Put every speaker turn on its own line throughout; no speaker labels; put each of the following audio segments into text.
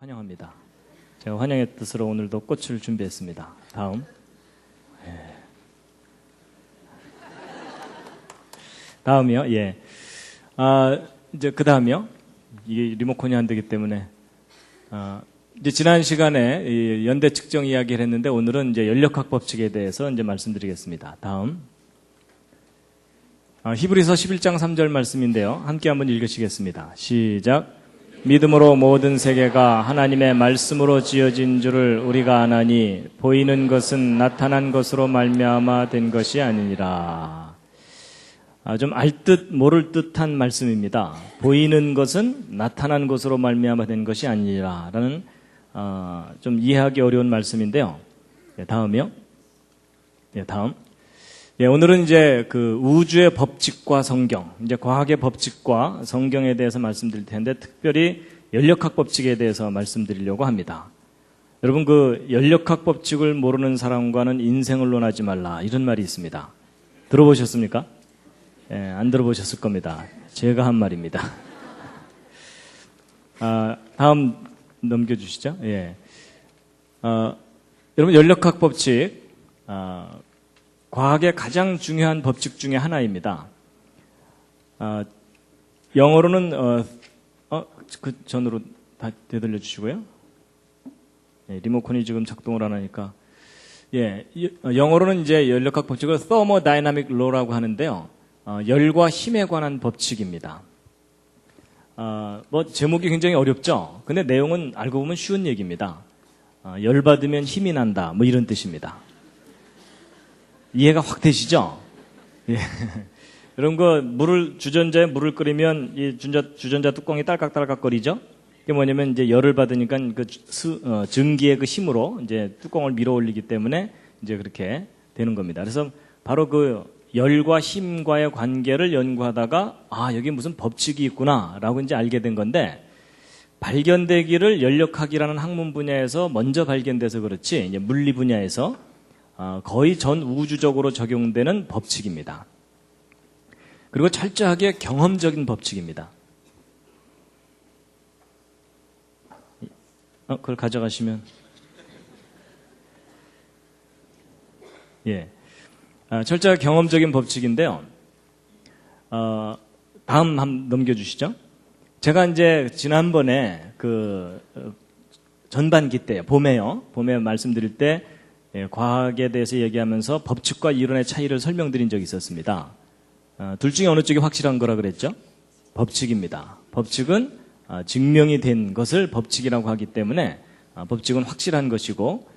환영합니다. 제가 환영의 뜻으로 오늘도 꽃을 준비했습니다. 다음. 다음이요. 예. 이제 그 다음이요. 이게 리모컨이 안 되기 때문에 이제 지난 시간에 이 연대 측정 이야기를 했는데 오늘은 이제 연력학 법칙에 대해서 이제 말씀드리겠습니다. 다음. 히브리서 11장 3절 말씀인데요. 함께 한번 읽으시겠습니다. 시작. 믿음으로 모든 세계가 하나님의 말씀으로 지어진 줄을 우리가 아나니 보이는 것은 나타난 것으로 말미암아 된 것이 아니니라. 좀 알 듯 모를 듯한 말씀입니다. 보이는 것은 나타난 것으로 말미암아 된 것이 아니니라 라는 좀 이해하기 어려운 말씀인데요. 다음이요. 다음. 오늘은 이제 그 우주의 법칙과 성경, 이제 과학의 법칙과 성경에 대해서 말씀드릴 텐데 특별히 연력학 법칙에 대해서 말씀드리려고 합니다. 여러분 그 연력학 법칙을 모르는 사람과는 인생을 논하지 말라 이런 말이 있습니다. 들어보셨습니까? 안 들어보셨을 겁니다. 제가 한 말입니다. 다음 넘겨주시죠. 여러분 연력학 법칙 과학의 가장 중요한 법칙 중에 하나입니다. 영어로는 그 전으로 다 되돌려 주시고요. 리모컨이 지금 작동을 안 하니까. 영어로는 이제 연력학 법칙을 thermodynamic law라고 하는데요. 열과 힘에 관한 법칙입니다. 제목이 굉장히 어렵죠. 근데 내용은 알고 보면 쉬운 얘기입니다. 열 받으면 힘이 난다. 뭐 이런 뜻입니다. 이해가 확 되시죠? 여러분, 주전자에 물을 끓이면 이 주전자 뚜껑이 딸깍딸깍거리죠? 이게 뭐냐면 이제 열을 받으니까 증기의 그 힘으로 이제 뚜껑을 밀어 올리기 때문에 이제 그렇게 되는 겁니다. 그래서 바로 그 열과 힘과의 관계를 연구하다가 여기 무슨 법칙이 있구나라고 이제 알게 된 건데 발견되기를 연력학이라는 학문 분야에서 먼저 발견돼서 그렇지 이제 물리 분야에서 거의 전 우주적으로 적용되는 법칙입니다. 그리고 철저하게 경험적인 법칙입니다. 그걸 가져가시면 철저하게 경험적인 법칙인데요. 다음 한번 넘겨주시죠. 제가 이제 지난번에 그 전반기 때 봄에 말씀드릴 때 과학에 대해서 얘기하면서 법칙과 이론의 차이를 설명드린 적이 있었습니다. 둘 중에 어느 쪽이 확실한 거라 그랬죠? 법칙입니다. 법칙은 증명이 된 것을 법칙이라고 하기 때문에 법칙은 확실한 것이고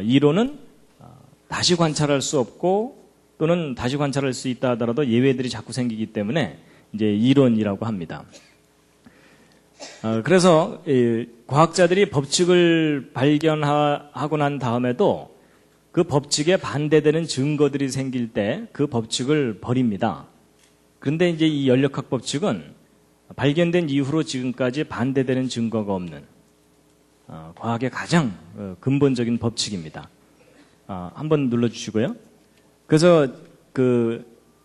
이론은 다시 관찰할 수 없고 또는 다시 관찰할 수 있다 하더라도 예외들이 자꾸 생기기 때문에 이제 이론이라고 합니다. 그래서 과학자들이 법칙을 발견하고 난 다음에도 그 법칙에 반대되는 증거들이 생길 때 그 법칙을 버립니다. 그런데 이제 이 연력학 법칙은 발견된 이후로 지금까지 반대되는 증거가 없는 과학의 가장 근본적인 법칙입니다. 한번 눌러주시고요. 그래서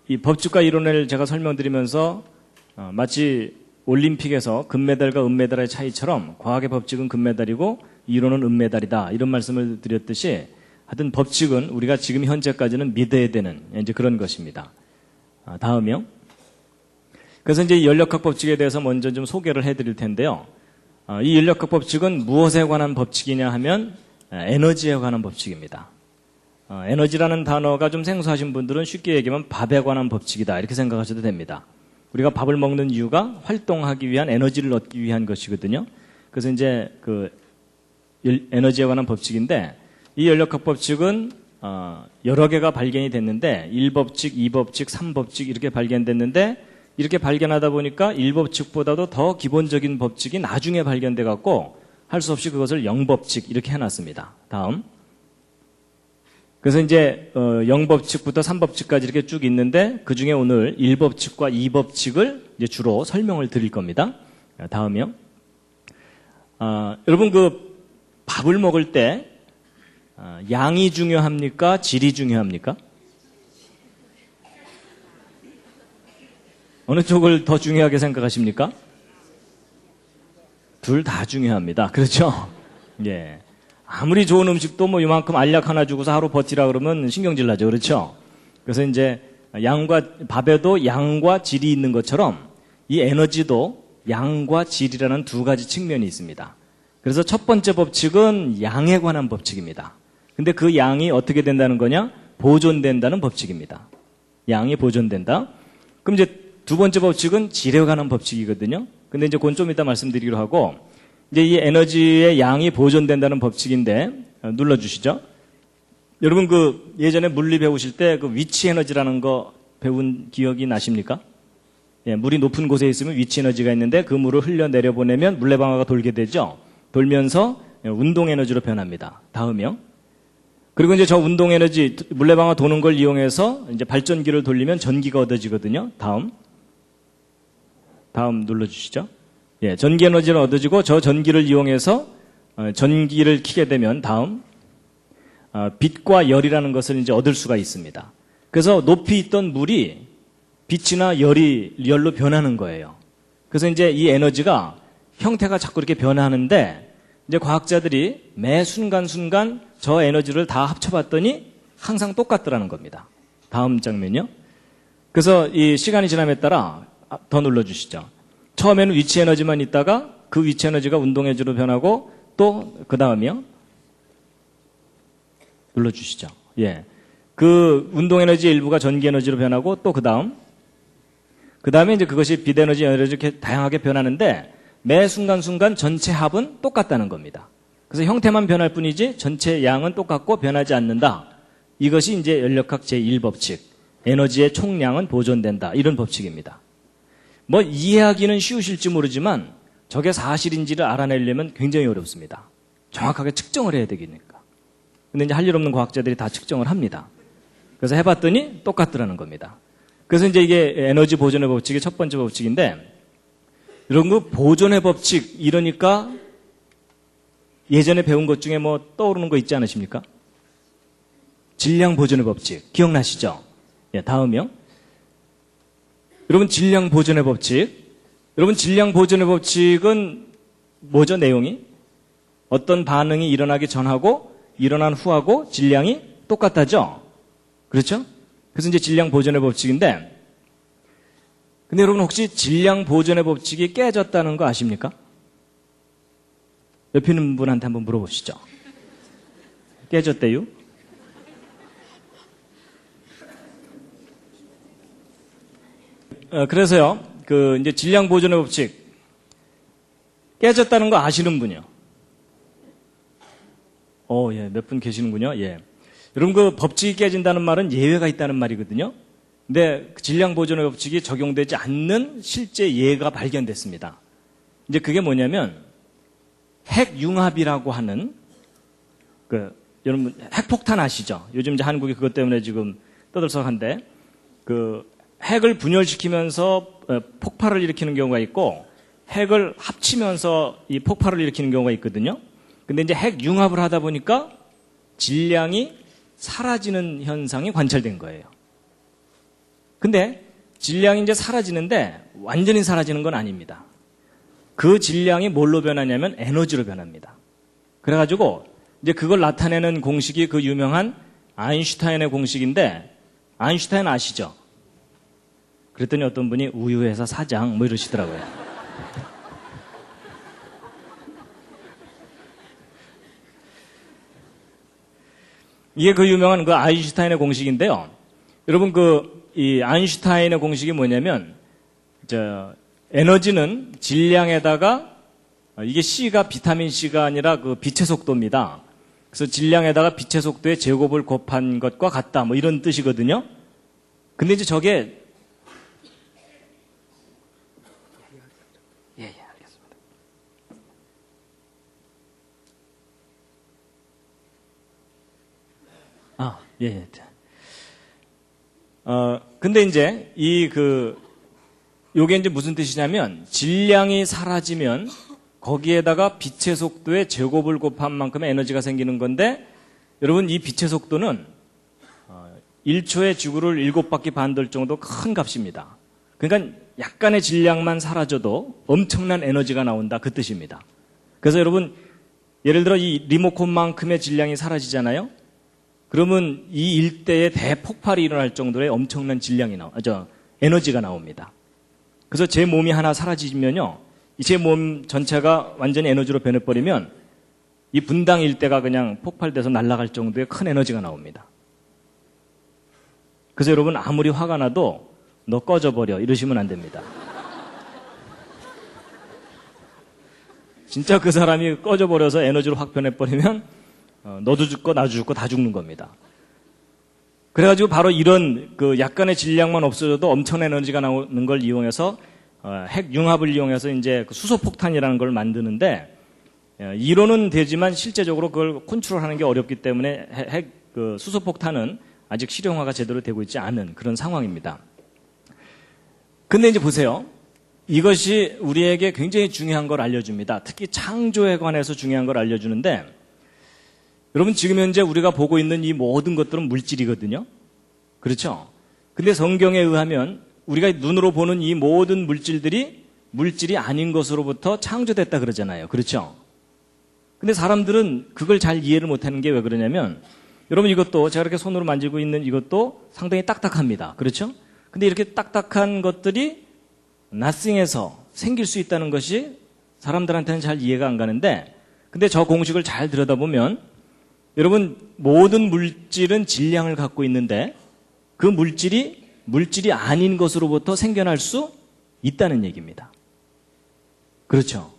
이 법칙과 이론을 제가 설명드리면서 마치 올림픽에서 금메달과 은메달의 차이처럼 과학의 법칙은 금메달이고 이론은 은메달이다 이런 말씀을 드렸듯이 하여튼 법칙은 우리가 지금 현재까지는 믿어야 되는 이제 그런 것입니다. 다음이요. 그래서 이제 이 연력학 법칙에 대해서 먼저 좀 소개를 해드릴 텐데요. 이 연력학 법칙은 무엇에 관한 법칙이냐 하면 에너지에 관한 법칙입니다. 에너지라는 단어가 좀 생소하신 분들은 쉽게 얘기하면 밥에 관한 법칙이다 이렇게 생각하셔도 됩니다. 우리가 밥을 먹는 이유가 활동하기 위한 에너지를 얻기 위한 것이거든요. 그래서 이제 그 에너지에 관한 법칙인데 이 연력학 법칙은 여러 개가 발견이 됐는데 1법칙, 2법칙, 3법칙 이렇게 발견됐는데 이렇게 발견하다 보니까 1법칙보다도 더 기본적인 법칙이 나중에 발견돼 갖고 할 수 없이 그것을 0법칙 이렇게 해놨습니다. 다음. 그래서 이제 0법칙부터 3법칙까지 이렇게 쭉 있는데 그 중에 오늘 1법칙과 2법칙을 이제 주로 설명을 드릴 겁니다. 다음이요. 여러분 그 밥을 먹을 때 양이 중요합니까? 질이 중요합니까? 어느 쪽을 더 중요하게 생각하십니까? 둘 다 중요합니다. 그렇죠? 예. 아무리 좋은 음식도 뭐 이만큼 알약 하나 주고서 하루 버티라 그러면 신경질 나죠. 그렇죠? 그래서 이제 밥에도 양과 질이 있는 것처럼 이 에너지도 양과 질이라는 두 가지 측면이 있습니다. 그래서 첫 번째 법칙은 양에 관한 법칙입니다. 근데 그 양이 어떻게 된다는 거냐? 보존된다는 법칙입니다. 양이 보존된다. 그럼 이제 두 번째 법칙은 질에 관한 법칙이거든요. 근데 이제 그건 좀 이따 말씀드리기로 하고, 이제 이 에너지의 양이 보존된다는 법칙인데, 눌러주시죠. 여러분 그 예전에 물리 배우실 때 그 위치 에너지라는 거 배운 기억이 나십니까? 예, 물이 높은 곳에 있으면 위치 에너지가 있는데 그 물을 흘려 내려보내면 물레방아가 돌게 되죠. 돌면서 운동 에너지로 변합니다. 다음이요. 그리고 이제 저 운동 에너지, 물레방아 도는 걸 이용해서 이제 발전기를 돌리면 전기가 얻어지거든요. 다음 눌러주시죠. 예, 전기 에너지를 얻어지고 저 전기를 이용해서 전기를 켜게 되면 다음 빛과 열이라는 것을 이제 얻을 수가 있습니다. 그래서 높이 있던 물이 빛이나 열로 변하는 거예요. 그래서 이제 이 에너지가 형태가 자꾸 이렇게 변하는데 이제 과학자들이 매 순간순간 저 에너지를 다 합쳐봤더니 항상 똑같더라는 겁니다. 다음 장면요. 그래서 이 시간이 지남에 따라 더 눌러주시죠. 처음에는 위치 에너지만 있다가 그 위치 에너지가 운동 에너지로 변하고 또 그 다음이요. 눌러주시죠. 예. 그 운동 에너지의 일부가 전기 에너지로 변하고 또 그 다음에 이제 그것이 빛 에너지, 에너지 이렇게 다양하게 변하는데 매 순간순간 전체 합은 똑같다는 겁니다. 그래서 형태만 변할 뿐이지 전체 양은 똑같고 변하지 않는다. 이것이 이제 연력학 제1법칙. 에너지의 총량은 보존된다. 이런 법칙입니다. 뭐 이해하기는 쉬우실지 모르지만 저게 사실인지를 알아내려면 굉장히 어렵습니다. 정확하게 측정을 해야 되니까. 근데 이제 할 일 없는 과학자들이 다 측정을 합니다. 그래서 해봤더니 똑같더라는 겁니다. 그래서 이제 이게 에너지 보존의 법칙의 첫 번째 법칙인데, 이런 거 보존의 법칙 이러니까 예전에 배운 것 중에 뭐 떠오르는 거 있지 않으십니까? 질량 보존의 법칙 기억나시죠? 예, 다음이요. 여러분 질량 보존의 법칙. 여러분 질량 보존의 법칙은 뭐죠? 내용이? 어떤 반응이 일어나기 전하고 일어난 후하고 질량이 똑같다죠? 그렇죠? 그래서 이제 질량 보존의 법칙인데, 근데 여러분 혹시 질량 보존의 법칙이 깨졌다는 거 아십니까? 옆에 있는 분한테 한번 물어보시죠. 깨졌대요? 그래서요, 이제 질량 보존의 법칙 깨졌다는 거 아시는 분이요? 예, 몇 분 계시는군요. 예. 여러분 그 법칙이 깨진다는 말은 예외가 있다는 말이거든요. 근데 그 질량 보존의 법칙이 적용되지 않는 실제 예가 발견됐습니다. 이제 그게 뭐냐면 핵융합이라고 하는 여러분 핵폭탄 아시죠? 요즘 이제 한국이 그것 때문에 지금 떠들썩한데 핵을 분열시키면서 폭발을 일으키는 경우가 있고 핵을 합치면서 이 폭발을 일으키는 경우가 있거든요. 근데 이제 핵융합을 하다 보니까 질량이 사라지는 현상이 관찰된 거예요. 근데 질량이 이제 사라지는데 완전히 사라지는 건 아닙니다. 그 질량이 뭘로 변하냐면 에너지로 변합니다. 그래가지고 이제 그걸 나타내는 공식이 그 유명한 아인슈타인의 공식인데, 아인슈타인 아시죠? 그랬더니 어떤 분이 우유회사 사장 뭐 이러시더라고요. 이게 그 유명한 그 아인슈타인의 공식인데요. 여러분 이 아인슈타인의 공식이 뭐냐면 에너지는 질량에다가 이게 C가 비타민 C가 아니라 그 빛의 속도입니다. 그래서 질량에다가 빛의 속도의 제곱을 곱한 것과 같다. 뭐 이런 뜻이거든요. 근데 이제 저게 예, 알겠습니다. 예. 근데 이제 요게 이제 무슨 뜻이냐면 질량이 사라지면 거기에다가 빛의 속도의 제곱을 곱한 만큼의 에너지가 생기는 건데, 여러분 이 빛의 속도는 1초에 지구를 7바퀴 반 돌 정도 큰 값입니다. 그러니까 약간의 질량만 사라져도 엄청난 에너지가 나온다 그 뜻입니다. 그래서 여러분, 예를 들어 이 리모컨만큼의 질량이 사라지잖아요? 그러면 이 일대에 대폭발이 일어날 정도의 엄청난 에너지가 나옵니다. 그래서 제 몸이 하나 사라지면요, 제 몸 전체가 완전히 에너지로 변해버리면 이 분당 일대가 그냥 폭발돼서 날아갈 정도의 큰 에너지가 나옵니다. 그래서 여러분, 아무리 화가 나도 너 꺼져버려 이러시면 안 됩니다. 진짜 그 사람이 꺼져버려서 에너지로 확 변해버리면 너도 죽고 나도 죽고 다 죽는 겁니다. 그래가지고 바로 이런 그 약간의 질량만 없어져도 엄청난 에너지가 나오는 걸 이용해서 핵 융합을 이용해서 이제 그 수소폭탄이라는 걸 만드는데, 이론은 되지만 실제적으로 그걸 컨트롤하는 게 어렵기 때문에 그 수소폭탄은 아직 실용화가 제대로 되고 있지 않은 그런 상황입니다. 근데 이제 보세요. 이것이 우리에게 굉장히 중요한 걸 알려줍니다. 특히 창조에 관해서 중요한 걸 알려주는데, 여러분, 지금 현재 우리가 보고 있는 이 모든 것들은 물질이거든요. 그렇죠? 근데 성경에 의하면 우리가 눈으로 보는 이 모든 물질들이 물질이 아닌 것으로부터 창조됐다 그러잖아요. 그렇죠? 근데 사람들은 그걸 잘 이해를 못하는 게 왜 그러냐면, 여러분, 이것도 제가 이렇게 손으로 만지고 있는 이것도 상당히 딱딱합니다. 그렇죠? 근데 이렇게 딱딱한 것들이 nothing에서 생길 수 있다는 것이 사람들한테는 잘 이해가 안 가는데, 근데 저 공식을 잘 들여다보면 여러분, 모든 물질은 질량을 갖고 있는데 그 물질이 아닌 것으로부터 생겨날 수 있다는 얘기입니다. 그렇죠?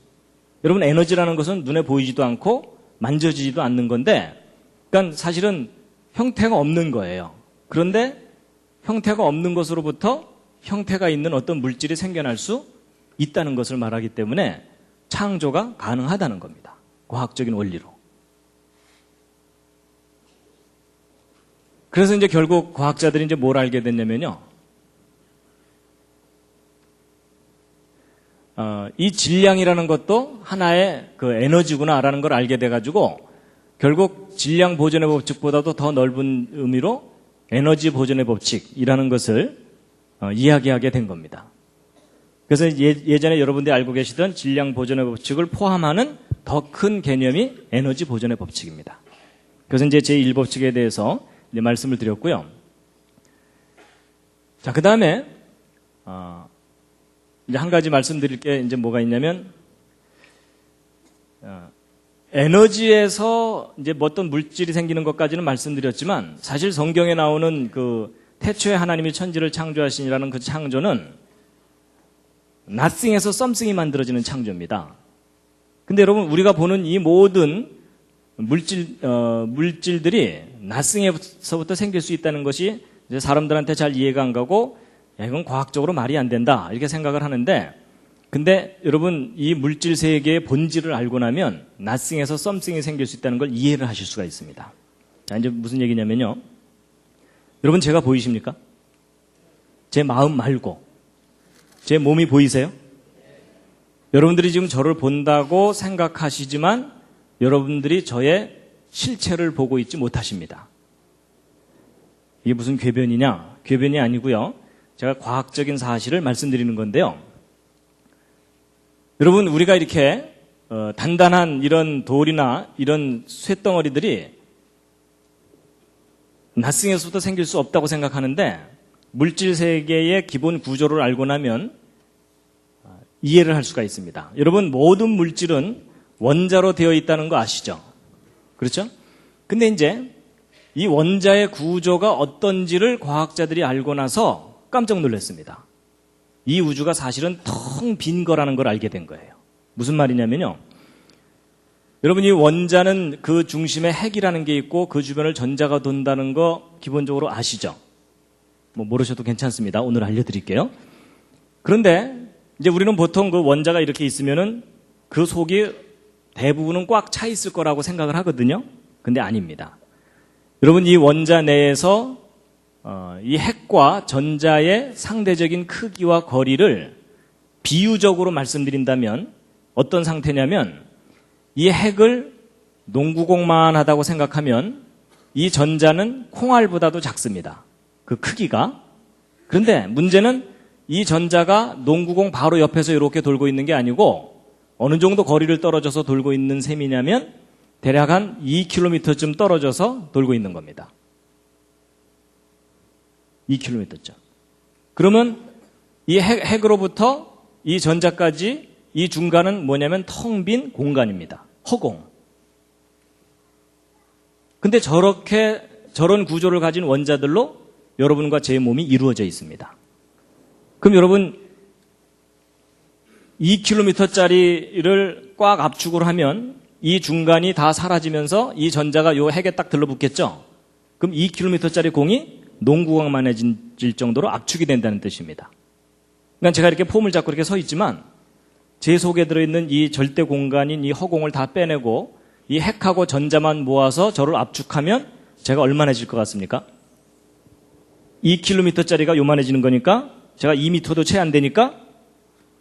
여러분, 에너지라는 것은 눈에 보이지도 않고 만져지지도 않는 건데, 그러니까 사실은 형태가 없는 거예요. 그런데 형태가 없는 것으로부터 형태가 있는 어떤 물질이 생겨날 수 있다는 것을 말하기 때문에 창조가 가능하다는 겁니다. 과학적인 원리로. 그래서 이제 결국 과학자들이 이제 뭘 알게 됐냐면요. 이 질량이라는 것도 하나의 그 에너지구나라는 걸 알게 돼가지고 결국 질량 보존의 법칙보다도 더 넓은 의미로 에너지 보존의 법칙이라는 것을 이야기하게 된 겁니다. 그래서 예전에 여러분들이 알고 계시던 질량 보존의 법칙을 포함하는 더 큰 개념이 에너지 보존의 법칙입니다. 그래서 이제 제1법칙에 대해서 이제 말씀을 드렸고요. 자, 그 다음에 이제 한 가지 말씀드릴 게 이제 뭐가 있냐면, 에너지에서 이제 어떤 물질이 생기는 것까지는 말씀드렸지만, 사실 성경에 나오는 그 태초에 하나님이 천지를 창조하시니라는 그 창조는 nothing에서 something이 만들어지는 창조입니다. 근데 여러분, 우리가 보는 이 모든 물질들이 nothing에서부터 생길 수 있다는 것이 이제 사람들한테 잘 이해가 안 가고, 야, 이건 과학적으로 말이 안 된다 이렇게 생각을 하는데, 근데 여러분, 이 물질 세계의 본질을 알고 나면 nothing에서 something이 생길 수 있다는 걸 이해를 하실 수가 있습니다. 자, 이제 무슨 얘기냐면요. 여러분, 제가 보이십니까? 제 마음 말고 제 몸이 보이세요? 여러분들이 지금 저를 본다고 생각하시지만 여러분들이 저의 실체를 보고 있지 못하십니다. 이게 무슨 궤변이냐? 궤변이 아니고요. 제가 과학적인 사실을 말씀드리는 건데요. 여러분, 우리가 이렇게 단단한 이런 돌이나 이런 쇳덩어리들이 nothing에서부터 생길 수 없다고 생각하는데, 물질 세계의 기본 구조를 알고 나면 이해를 할 수가 있습니다. 여러분, 모든 물질은 원자로 되어 있다는 거 아시죠? 그렇죠? 근데 이제 이 원자의 구조가 어떤지를 과학자들이 알고 나서 깜짝 놀랐습니다. 이 우주가 사실은 텅 빈 거라는 걸 알게 된 거예요. 무슨 말이냐면요. 여러분, 이 원자는 그 중심에 핵이라는 게 있고 그 주변을 전자가 돈다는 거 기본적으로 아시죠? 뭐 모르셔도 괜찮습니다. 오늘 알려드릴게요. 그런데 이제 우리는 보통 그 원자가 이렇게 있으면은 그 속이 대부분은 꽉 차 있을 거라고 생각을 하거든요. 근데 아닙니다. 여러분, 이 원자 내에서 이 핵과 전자의 상대적인 크기와 거리를 비유적으로 말씀드린다면 어떤 상태냐면, 이 핵을 농구공만 하다고 생각하면 이 전자는 콩알보다도 작습니다. 그 크기가. 그런데 문제는 이 전자가 농구공 바로 옆에서 이렇게 돌고 있는 게 아니고 어느 정도 거리를 떨어져서 돌고 있는 셈이냐면 대략 한 2km쯤 떨어져서 돌고 있는 겁니다. 2km쯤. 그러면 이 핵으로부터 이 전자까지 이 중간은 뭐냐면 텅 빈 공간입니다. 허공. 근데 저런 구조를 가진 원자들로 여러분과 제 몸이 이루어져 있습니다. 그럼 여러분 2km짜리를 꽉 압축을 하면 이 중간이 다 사라지면서 이 전자가 요 핵에 딱 들러붙겠죠? 그럼 2km짜리 공이 농구공만해질 정도로 압축이 된다는 뜻입니다. 그러니까 제가 이렇게 폼을 잡고 이렇게 서 있지만 제 속에 들어있는 이 절대 공간인 이 허공을 다 빼내고 이 핵하고 전자만 모아서 저를 압축하면 제가 얼마나질 것 같습니까? 2km짜리가 요만해지는 거니까 제가 2m도 채 안 되니까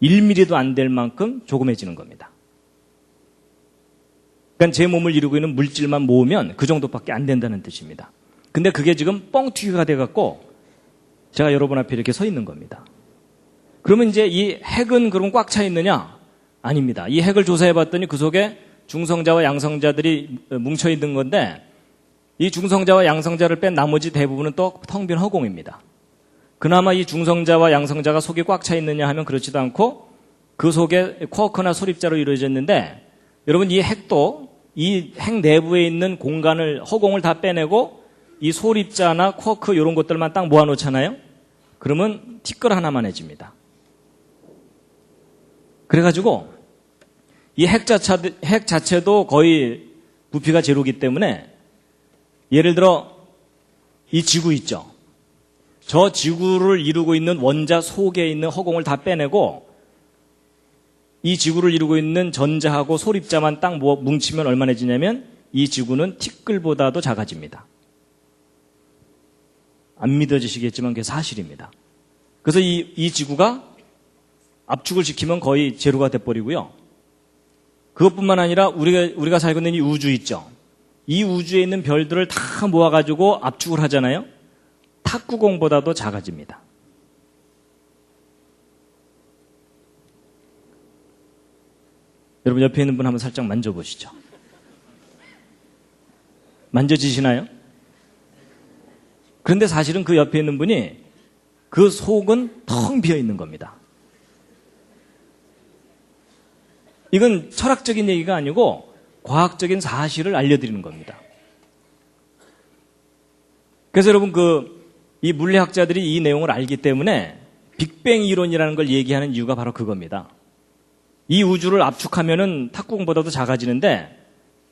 1mm도 안 될 만큼 조그매지는 겁니다. 그러니까 제 몸을 이루고 있는 물질만 모으면 그 정도밖에 안 된다는 뜻입니다. 근데 그게 지금 뻥튀기가 돼갖고 제가 여러분 앞에 이렇게 서 있는 겁니다. 그러면 이제 이 핵은 그럼 꽉 차 있느냐? 아닙니다. 이 핵을 조사해봤더니 그 속에 중성자와 양성자들이 뭉쳐 있는 건데 이 중성자와 양성자를 뺀 나머지 대부분은 또 텅 빈 허공입니다. 그나마 이 중성자와 양성자가 속이 꽉 차 있느냐 하면 그렇지도 않고 그 속에 쿼크나 소립자로 이루어졌는데 여러분 이 핵도 이 핵 내부에 있는 공간을 허공을 다 빼내고 이 소립자나 쿼크 이런 것들만 딱 모아놓잖아요. 그러면 티끌 하나만 해집니다. 그래가지고 이 핵 자체도 거의 부피가 제로기 때문에 예를 들어 이 지구 있죠. 저 지구를 이루고 있는 원자 속에 있는 허공을 다 빼내고 이 지구를 이루고 있는 전자하고 소립자만 딱 뭉치면 얼마나 지냐면 이 지구는 티끌보다도 작아집니다. 안 믿어지시겠지만 그게 사실입니다. 그래서 이 지구가 압축을 시키면 거의 제로가 돼버리고요. 그것뿐만 아니라 우리가 살고 있는 이 우주 있죠. 이 우주에 있는 별들을 다 모아가지고 압축을 하잖아요. 탁구공보다도 작아집니다. 여러분 옆에 있는 분 한번 살짝 만져보시죠. 만져지시나요? 그런데 사실은 그 옆에 있는 분이 그 속은 텅 비어 있는 겁니다. 이건 철학적인 얘기가 아니고 과학적인 사실을 알려드리는 겁니다. 그래서 여러분 이 물리학자들이 이 내용을 알기 때문에 빅뱅 이론이라는 걸 얘기하는 이유가 바로 그겁니다. 이 우주를 압축하면은 탁구공보다도 작아지는데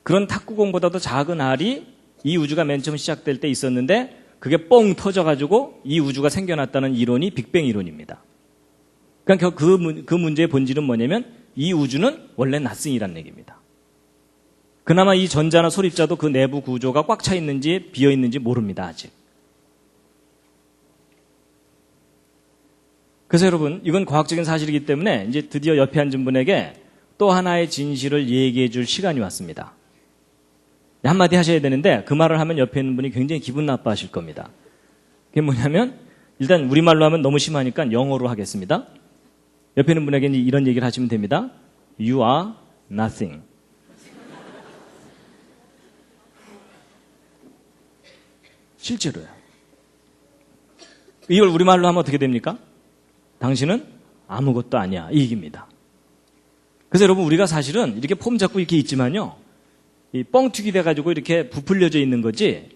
그런 탁구공보다도 작은 알이 이 우주가 맨 처음 시작될 때 있었는데 그게 뻥 터져가지고 이 우주가 생겨났다는 이론이 빅뱅 이론입니다. 그러니까 그 문제의 본질은 뭐냐면 이 우주는 원래 낫싱이라는 얘기입니다. 그나마 이 전자나 소립자도 그 내부 구조가 꽉 차 있는지 비어 있는지 모릅니다, 아직. 그래서 여러분, 이건 과학적인 사실이기 때문에 이제 드디어 옆에 앉은 분에게 또 하나의 진실을 얘기해 줄 시간이 왔습니다. 한마디 하셔야 되는데 그 말을 하면 옆에 있는 분이 굉장히 기분 나빠하실 겁니다. 그게 뭐냐면 일단 우리말로 하면 너무 심하니까 영어로 하겠습니다. 옆에 있는 분에게 이런 얘기를 하시면 됩니다. You are nothing. 실제로요. 이걸 우리말로 하면 어떻게 됩니까? 당신은 아무것도 아니야. 이 얘기입니다. 그래서 여러분 우리가 사실은 이렇게 폼 잡고 이렇게 있지만요. 이 뻥튀기 돼가지고 이렇게 부풀려져 있는 거지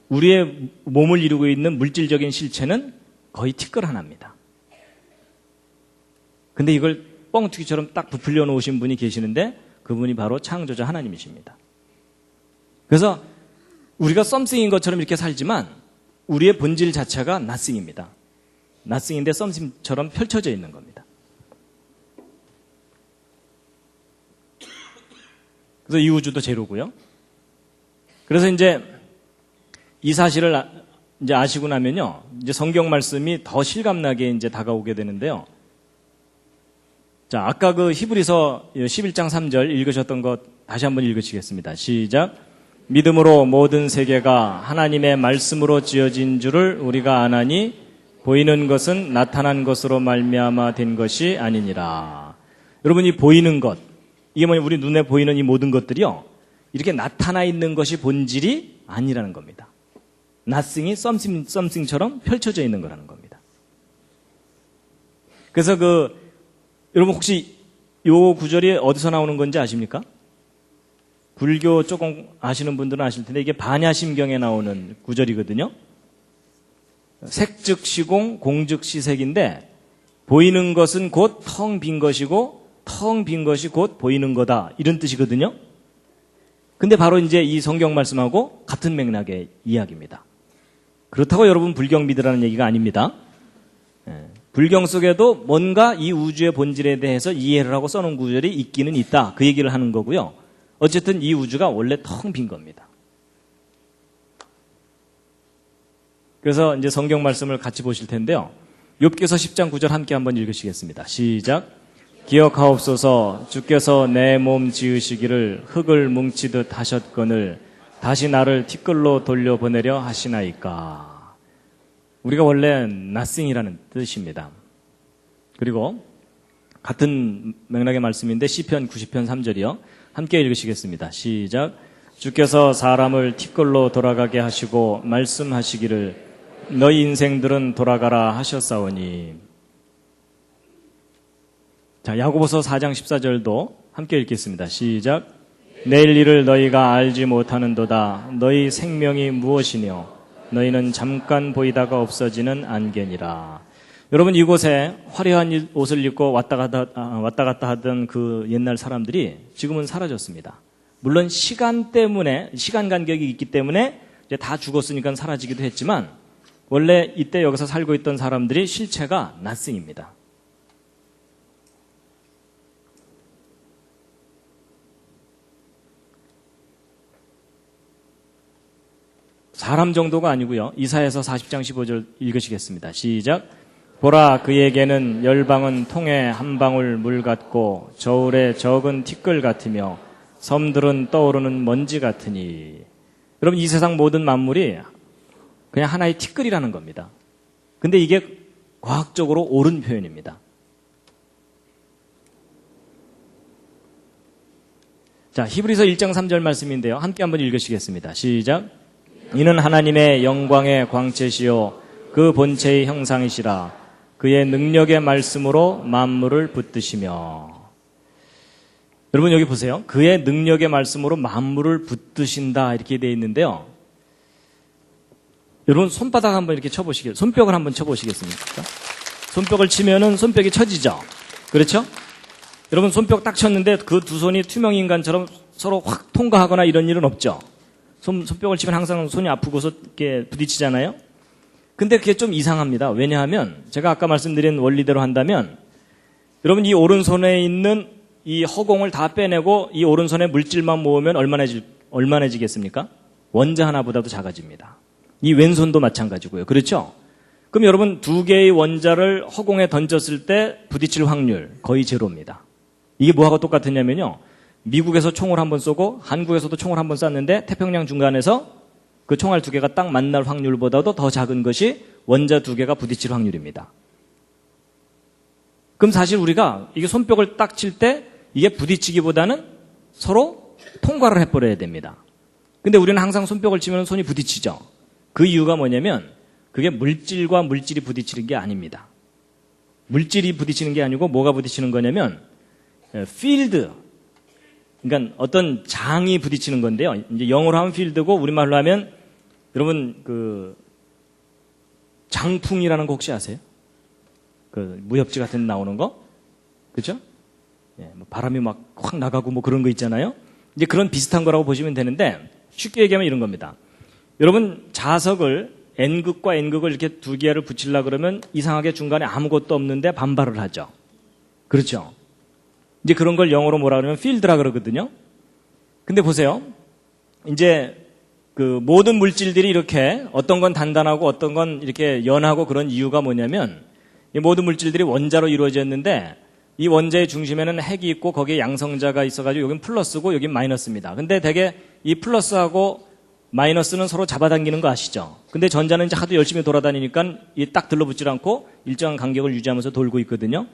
우리의 몸을 이루고 있는 물질적인 실체는 거의 티끌 하나입니다. 근데 이걸 뻥튀기처럼 딱 부풀려 놓으신 분이 계시는데 그분이 바로 창조자 하나님이십니다. 그래서 우리가 썸씽인 것처럼 이렇게 살지만 우리의 본질 자체가 nothing입니다. nothing인데 썸씽처럼 펼쳐져 있는 겁니다. 그래서 이 우주도 제로고요. 그래서 이제 이 사실을 이제 아시고 나면요. 이제 성경 말씀이 더 실감나게 이제 다가오게 되는데요. 자, 아까 그 히브리서 11장 3절 읽으셨던 것 다시 한번 읽으시겠습니다. 시작. 믿음으로 모든 세계가 하나님의 말씀으로 지어진 줄을 우리가 아나니 보이는 것은 나타난 것으로 말미암아 된 것이 아니니라. 여러분 이 보이는 것, 이게 뭐냐, 우리 눈에 보이는 이 모든 것들이요, 이렇게 나타나 있는 것이 본질이 아니라는 겁니다. nothing이 something처럼 펼쳐져 있는 거라는 겁니다. 그래서 여러분 혹시 요 구절이 어디서 나오는 건지 아십니까? 불교 조금 아시는 분들은 아실 텐데 이게 반야심경에 나오는 구절이거든요. 색즉 시공, 공즉 시색인데 보이는 것은 곧 텅 빈 것이고 텅 빈 것이 곧 보이는 거다, 이런 뜻이거든요. 근데 바로 이제 이 성경 말씀하고 같은 맥락의 이야기입니다. 그렇다고 여러분 불경 믿으라는 얘기가 아닙니다. 불경 속에도 뭔가 이 우주의 본질에 대해서 이해를 하고 써놓은 구절이 있기는 있다, 그 얘기를 하는 거고요. 어쨌든 이 우주가 원래 텅 빈 겁니다. 그래서 이제 성경 말씀을 같이 보실 텐데요. 욥기서 10장 9절 함께 한번 읽으시겠습니다. 시작. 기억하옵소서. 주께서 내 몸 지으시기를 흙을 뭉치듯 하셨거늘 다시 나를 티끌로 돌려보내려 하시나이까. 우리가 원래 nothing이라는 뜻입니다. 그리고 같은 맥락의 말씀인데 시편 90편 3절이요. 함께 읽으시겠습니다. 시작. 주께서 사람을 티끌로 돌아가게 하시고 말씀하시기를 너희 인생들은 돌아가라 하셨사오니. 자, 야고보서 4장 14절도 함께 읽겠습니다. 시작. 내일 일을 너희가 알지 못하는도다. 너희 생명이 무엇이뇨? 너희는 잠깐 보이다가 없어지는 안개니라. 여러분, 이곳에 화려한 옷을 입고 왔다 갔다 하던 그 옛날 사람들이 지금은 사라졌습니다. 물론 시간 간격이 있기 때문에 이제 다 죽었으니까 사라지기도 했지만 원래 이때 여기서 살고 있던 사람들이 실체가 nothing입니다. 사람 정도가 아니고요. 이사야서 40장 15절 읽으시겠습니다. 시작. 보라, 그에게는 열방은 통에 한 방울 물 같고 저울에 적은 티끌 같으며 섬들은 떠오르는 먼지 같으니. 여러분, 이 세상 모든 만물이 그냥 하나의 티끌이라는 겁니다. 근데 이게 과학적으로 옳은 표현입니다. 자, 히브리서 1장 3절 말씀인데요. 함께 한번 읽으시겠습니다. 시작. 이는 하나님의 영광의 광채시요 그 본체의 형상이시라. 그의 능력의 말씀으로 만물을 붙드시며. 여러분 여기 보세요. 그의 능력의 말씀으로 만물을 붙드신다, 이렇게 되어 있는데요. 여러분 손바닥 한번 이렇게 쳐보시겠어요? 손뼉을 한번 쳐보시겠습니까? 손뼉을 치면은 손뼉이 쳐지죠? 그렇죠? 여러분 손뼉 딱 쳤는데 그 두 손이 투명인간처럼 서로 확 통과하거나 이런 일은 없죠? 손뼉을 치면 항상 손이 아프고서 이렇게 부딪히잖아요? 근데 그게 좀 이상합니다. 왜냐하면 제가 아까 말씀드린 원리대로 한다면 여러분 이 오른손에 있는 이 허공을 다 빼내고 이 오른손에 물질만 모으면 얼마나지겠습니까? 원자 하나보다도 작아집니다. 이 왼손도 마찬가지고요. 그렇죠? 그럼 여러분 두 개의 원자를 허공에 던졌을 때 부딪힐 확률 거의 제로입니다. 이게 뭐하고 똑같으냐면요. 미국에서 총을 한번 쏘고 한국에서도 총을 한번 쐈는데 태평양 중간에서 그 총알 두 개가 딱 만날 확률보다도 더 작은 것이 원자 두 개가 부딪힐 확률입니다. 그럼 사실 우리가 이게 손뼉을 딱 칠 때 이게 부딪히기보다는 서로 통과를 해버려야 됩니다. 근데 우리는 항상 손뼉을 치면 손이 부딪히죠. 그 이유가 뭐냐면 그게 물질과 물질이 부딪히는 게 아닙니다. 물질이 부딪히는 게 아니고 뭐가 부딪히는 거냐면 필드, 그러니까 어떤 장이 부딪히는 건데요. 이제 영어로 하면 필드고 우리말로 하면 여러분 그 장풍이라는 거 혹시 아세요? 그 무협지 같은 데 나오는 거, 그렇죠? 예, 뭐 바람이 막 확 나가고 뭐 그런 거 있잖아요. 이제 그런 비슷한 거라고 보시면 되는데 쉽게 얘기하면 이런 겁니다. 여러분 자석을 N극과 N극을 이렇게 두 개를 붙이려 그러면 이상하게 중간에 아무것도 없는데 반발을 하죠. 그렇죠? 이제 그런 걸 영어로 뭐라 그러면 필드라 그러거든요. 근데 보세요. 이제 그 모든 물질들이 이렇게 어떤 건 단단하고 어떤 건 이렇게 연하고 그런 이유가 뭐냐면 이 모든 물질들이 원자로 이루어졌는데 이 원자의 중심에는 핵이 있고 거기에 양성자가 있어가지고 여긴 플러스고 여긴 마이너스입니다. 근데 되게 이 플러스하고 마이너스는 서로 잡아당기는 거 아시죠? 근데 전자는 이제 하도 열심히 돌아다니니까 이 딱 들러붙질 않고 일정한 간격을 유지하면서 돌고 있거든요.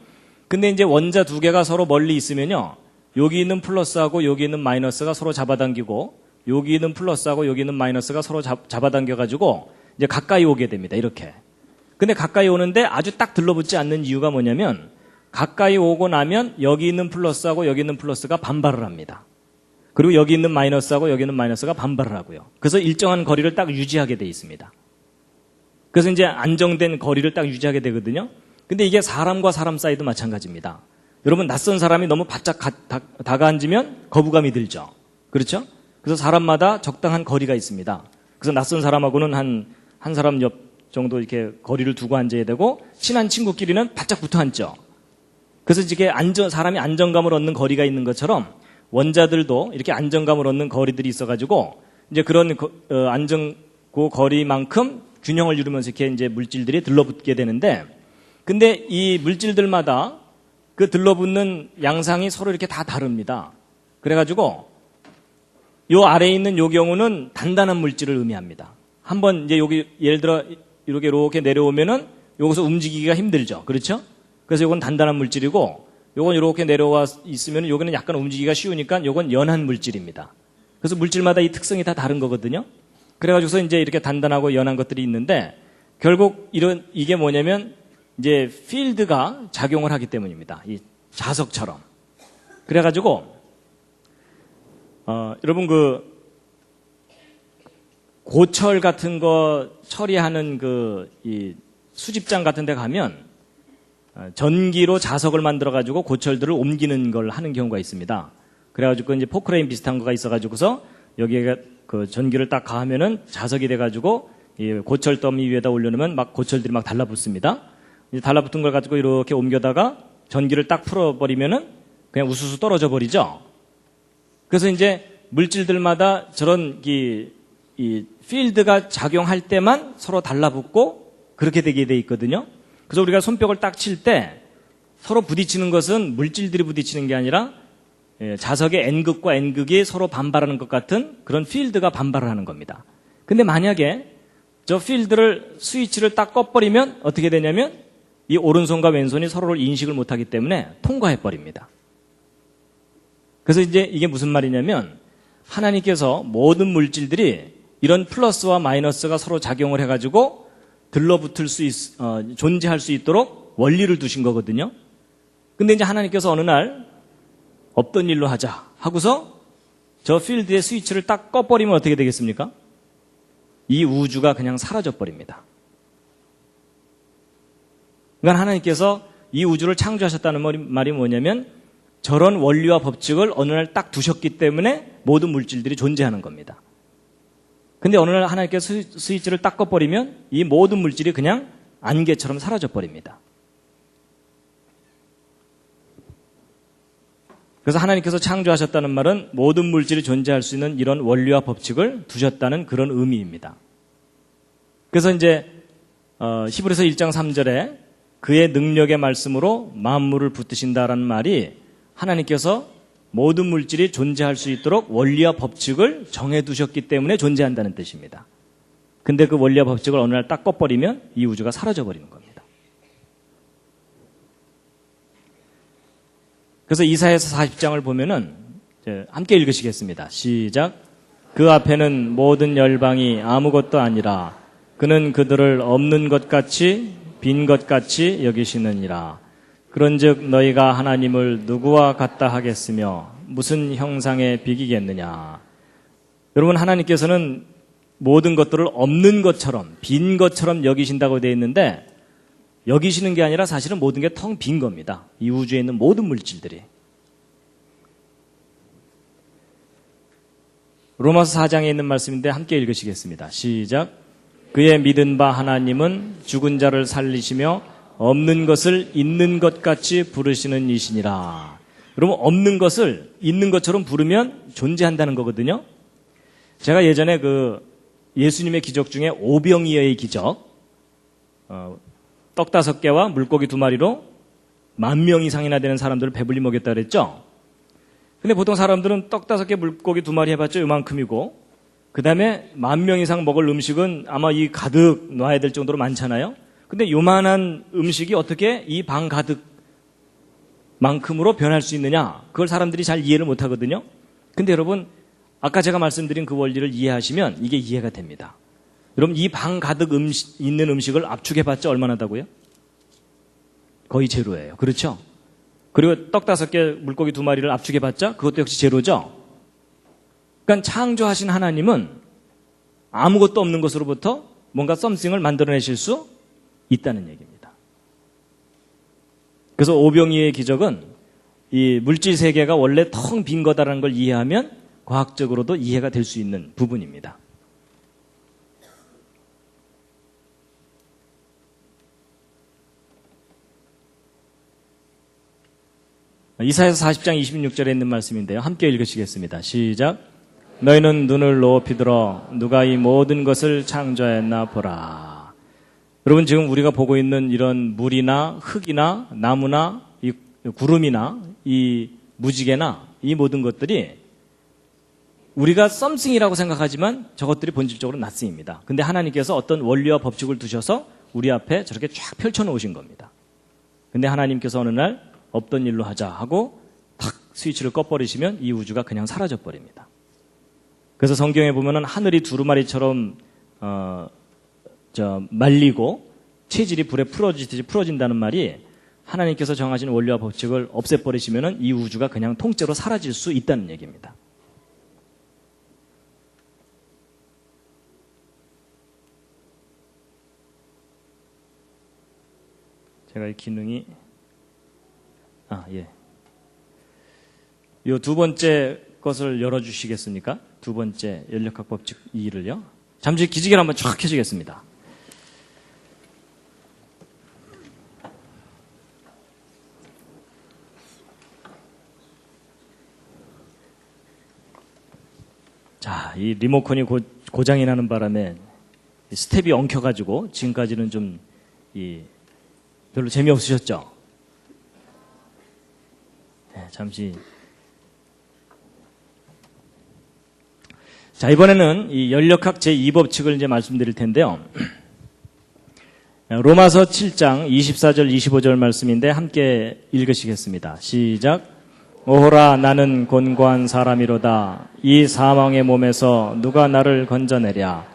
근데 이제 원자 두 개가 서로 멀리 있으면요. 여기 있는 플러스하고 여기 있는 마이너스가 서로 잡아당기고 여기 있는 플러스하고 여기 있는 마이너스가 서로 잡아당겨가지고 이제 가까이 오게 됩니다. 이렇게. 근데 가까이 오는데 아주 딱 들러붙지 않는 이유가 뭐냐면 가까이 오고 나면 여기 있는 플러스하고 여기 있는 플러스가 반발을 합니다. 그리고 여기 있는 마이너스하고 여기 있는 마이너스가 반발을 하고요. 그래서 일정한 거리를 딱 유지하게 돼 있습니다. 그래서 이제 안정된 거리를 딱 유지하게 되거든요. 근데 이게 사람과 사람 사이도 마찬가지입니다. 여러분 낯선 사람이 너무 바짝 다가앉으면 거부감이 들죠. 그렇죠? 그래서 사람마다 적당한 거리가 있습니다. 그래서 낯선 사람하고는 한 사람 옆 정도 이렇게 거리를 두고 앉아야 되고 친한 친구끼리는 바짝 붙어 앉죠. 그래서 이게 사람이 안정감을 얻는 거리가 있는 것처럼 원자들도 이렇게 안정감을 얻는 거리들이 있어가지고 이제 그런 그 거리만큼 균형을 이루면서 이렇게 이제 물질들이 들러붙게 되는데, 근데 이 물질들마다 그 들러붙는 양상이 서로 이렇게 다 다릅니다. 그래가지고 요 아래에 있는 요 경우는 단단한 물질을 의미합니다. 한번 이제 여기 예를 들어 이렇게 내려오면은 여기서 움직이기가 힘들죠. 그렇죠? 그래서 요건 단단한 물질이고 요건 이렇게 내려와 있으면 여기는 약간 움직이기가 쉬우니까 요건 연한 물질입니다. 그래서 물질마다 이 특성이 다 다른 거거든요. 그래가지고서 이제 이렇게 단단하고 연한 것들이 있는데 결국 이게 뭐냐면 이제 필드가 작용을 하기 때문입니다. 이 자석처럼. 그래가지고 여러분 고철 같은 거 처리하는 이 수집장 같은 데 가면 전기로 자석을 만들어가지고 고철들을 옮기는 걸 하는 경우가 있습니다. 그래가지고 이제 포크레인 비슷한 거가 있어가지고서 여기에 그 전기를 딱 가하면은 자석이 돼가지고 이 고철 더미 위에다 올려놓으면 막 고철들이 막 달라붙습니다. 이제 달라붙은 걸 가지고 이렇게 옮겨다가 전기를 딱 풀어버리면은 그냥 우수수 떨어져 버리죠. 그래서 이제 물질들마다 저런 이 필드가 작용할 때만 서로 달라붙고 그렇게 되게 돼 있거든요. 그래서 우리가 손뼉을 딱 칠 때 서로 부딪히는 것은 물질들이 부딪히는 게 아니라 자석의 N극과 N극이 서로 반발하는 것 같은 그런 필드가 반발을 하는 겁니다. 근데 만약에 저 필드를 스위치를 딱 꺼버리면 어떻게 되냐면 이 오른손과 왼손이 서로를 인식을 못하기 때문에 통과해버립니다. 그래서 이제 이게 무슨 말이냐면 하나님께서 모든 물질들이 이런 플러스와 마이너스가 서로 작용을 해가지고 들러붙을 존재할 수 있도록 원리를 두신 거거든요. 근데 이제 하나님께서 어느 날 없던 일로 하자 하고서 저 필드의 스위치를 딱 꺼버리면 어떻게 되겠습니까? 이 우주가 그냥 사라져버립니다. 그러니까 하나님께서 이 우주를 창조하셨다는 말이 뭐냐면 저런 원리와 법칙을 어느 날 딱 두셨기 때문에 모든 물질들이 존재하는 겁니다. 근데 어느 날 하나님께서 스위치를 딱 꺼버리면 이 모든 물질이 그냥 안개처럼 사라져버립니다. 그래서 하나님께서 창조하셨다는 말은 모든 물질이 존재할 수 있는 이런 원리와 법칙을 두셨다는 그런 의미입니다. 그래서 이제 히브리서 1장 3절에 그의 능력의 말씀으로 만물을 붙드신다라는 말이 하나님께서 모든 물질이 존재할 수 있도록 원리와 법칙을 정해두셨기 때문에 존재한다는 뜻입니다. 근데 그 원리와 법칙을 어느 날 딱 꺼버리면 이 우주가 사라져버리는 겁니다. 그래서 이사야서 40장을 보면은 함께 읽으시겠습니다. 시작. 그 앞에는 모든 열방이 아무것도 아니라 그는 그들을 없는 것 같이 빈 것 같이 여기시느니라. 그런즉 너희가 하나님을 누구와 같다 하겠으며 무슨 형상에 비기겠느냐. 여러분 하나님께서는 모든 것들을 없는 것처럼 빈 것처럼 여기신다고 되어 있는데 여기시는 게 아니라 사실은 모든 게 텅 빈 겁니다. 이 우주에 있는 모든 물질들이. 로마서 4장에 있는 말씀인데 함께 읽으시겠습니다. 시작. 그의 믿은 바 하나님은 죽은 자를 살리시며 없는 것을 있는 것 같이 부르시는 이시니라. 여러분 없는 것을 있는 것처럼 부르면 존재한다는 거거든요. 제가 예전에 예수님의 기적 중에 오병이어의 기적, 떡 5개와 물고기 2마리로 10,000명 이상이나 되는 사람들을 배불리 먹였다 그랬죠. 근데 보통 사람들은 떡 5개 물고기 2마리 해봤자 요만큼이고 그 다음에 10,000명 이상 먹을 음식은 아마 이 가득 놔야 될 정도로 많잖아요. 근데 요만한 음식이 어떻게 이 방 가득 만큼으로 변할 수 있느냐? 그걸 사람들이 잘 이해를 못 하거든요. 근데 여러분, 아까 제가 말씀드린 그 원리를 이해하시면 이게 이해가 됩니다. 여러분, 이 방 가득 있는 음식을 압축해봤자 얼마나 하다고요? 거의 제로예요. 그렇죠? 그리고 떡 5개, 물고기 2마리를 압축해봤자 그것도 역시 제로죠? 그러니까 창조하신 하나님은 아무것도 없는 것으로부터 뭔가 썸씽을 만들어내실 수 있다는 얘기입니다. 그래서 오병이의 기적은 이 물질 세계가 원래 텅 빈 거다라는 걸 이해하면 과학적으로도 이해가 될 수 있는 부분입니다. 이사야서 40장 26절에 있는 말씀인데요. 함께 읽으시겠습니다. 시작. 너희는 눈을 높이 들어 누가 이 모든 것을 창조했나 보라. 여러분, 지금 우리가 보고 있는 이런 물이나 흙이나 나무나 이 구름이나 이 무지개나 이 모든 것들이 우리가 썸씽이라고 생각하지만 저것들이 본질적으로 낫승입니다. 근데 하나님께서 어떤 원리와 법칙을 두셔서 우리 앞에 저렇게 쫙 펼쳐놓으신 겁니다. 근데 하나님께서 어느 날 없던 일로 하자 하고 탁 스위치를 꺼버리시면 이 우주가 그냥 사라져 버립니다. 그래서 성경에 보면은 하늘이 두루마리처럼 말리고 체질이 불에 풀어지듯이 풀어진다는 말이 하나님께서 정하신 원리와 법칙을 없애버리시면은 이 우주가 그냥 통째로 사라질 수 있다는 얘기입니다. 제가 이 기능이 예. 요 2번째 것을 열어주시겠습니까? 2번째 연력학 법칙 2를요. 잠시 기지개를 한번 쫙 켜주겠습니다. 자, 이 리모컨이 고장이 나는 바람에 스텝이 엉켜가지고 지금까지는 좀 별로 재미없으셨죠? 네, 잠시. 자, 이번에는 이 연력학 제2법칙을 이제 말씀드릴 텐데요. 로마서 7장 24절 25절 말씀인데 함께 읽으시겠습니다. 시작. 오호라 나는 곤고한 사람이로다. 이 사망의 몸에서 누가 나를 건져내랴.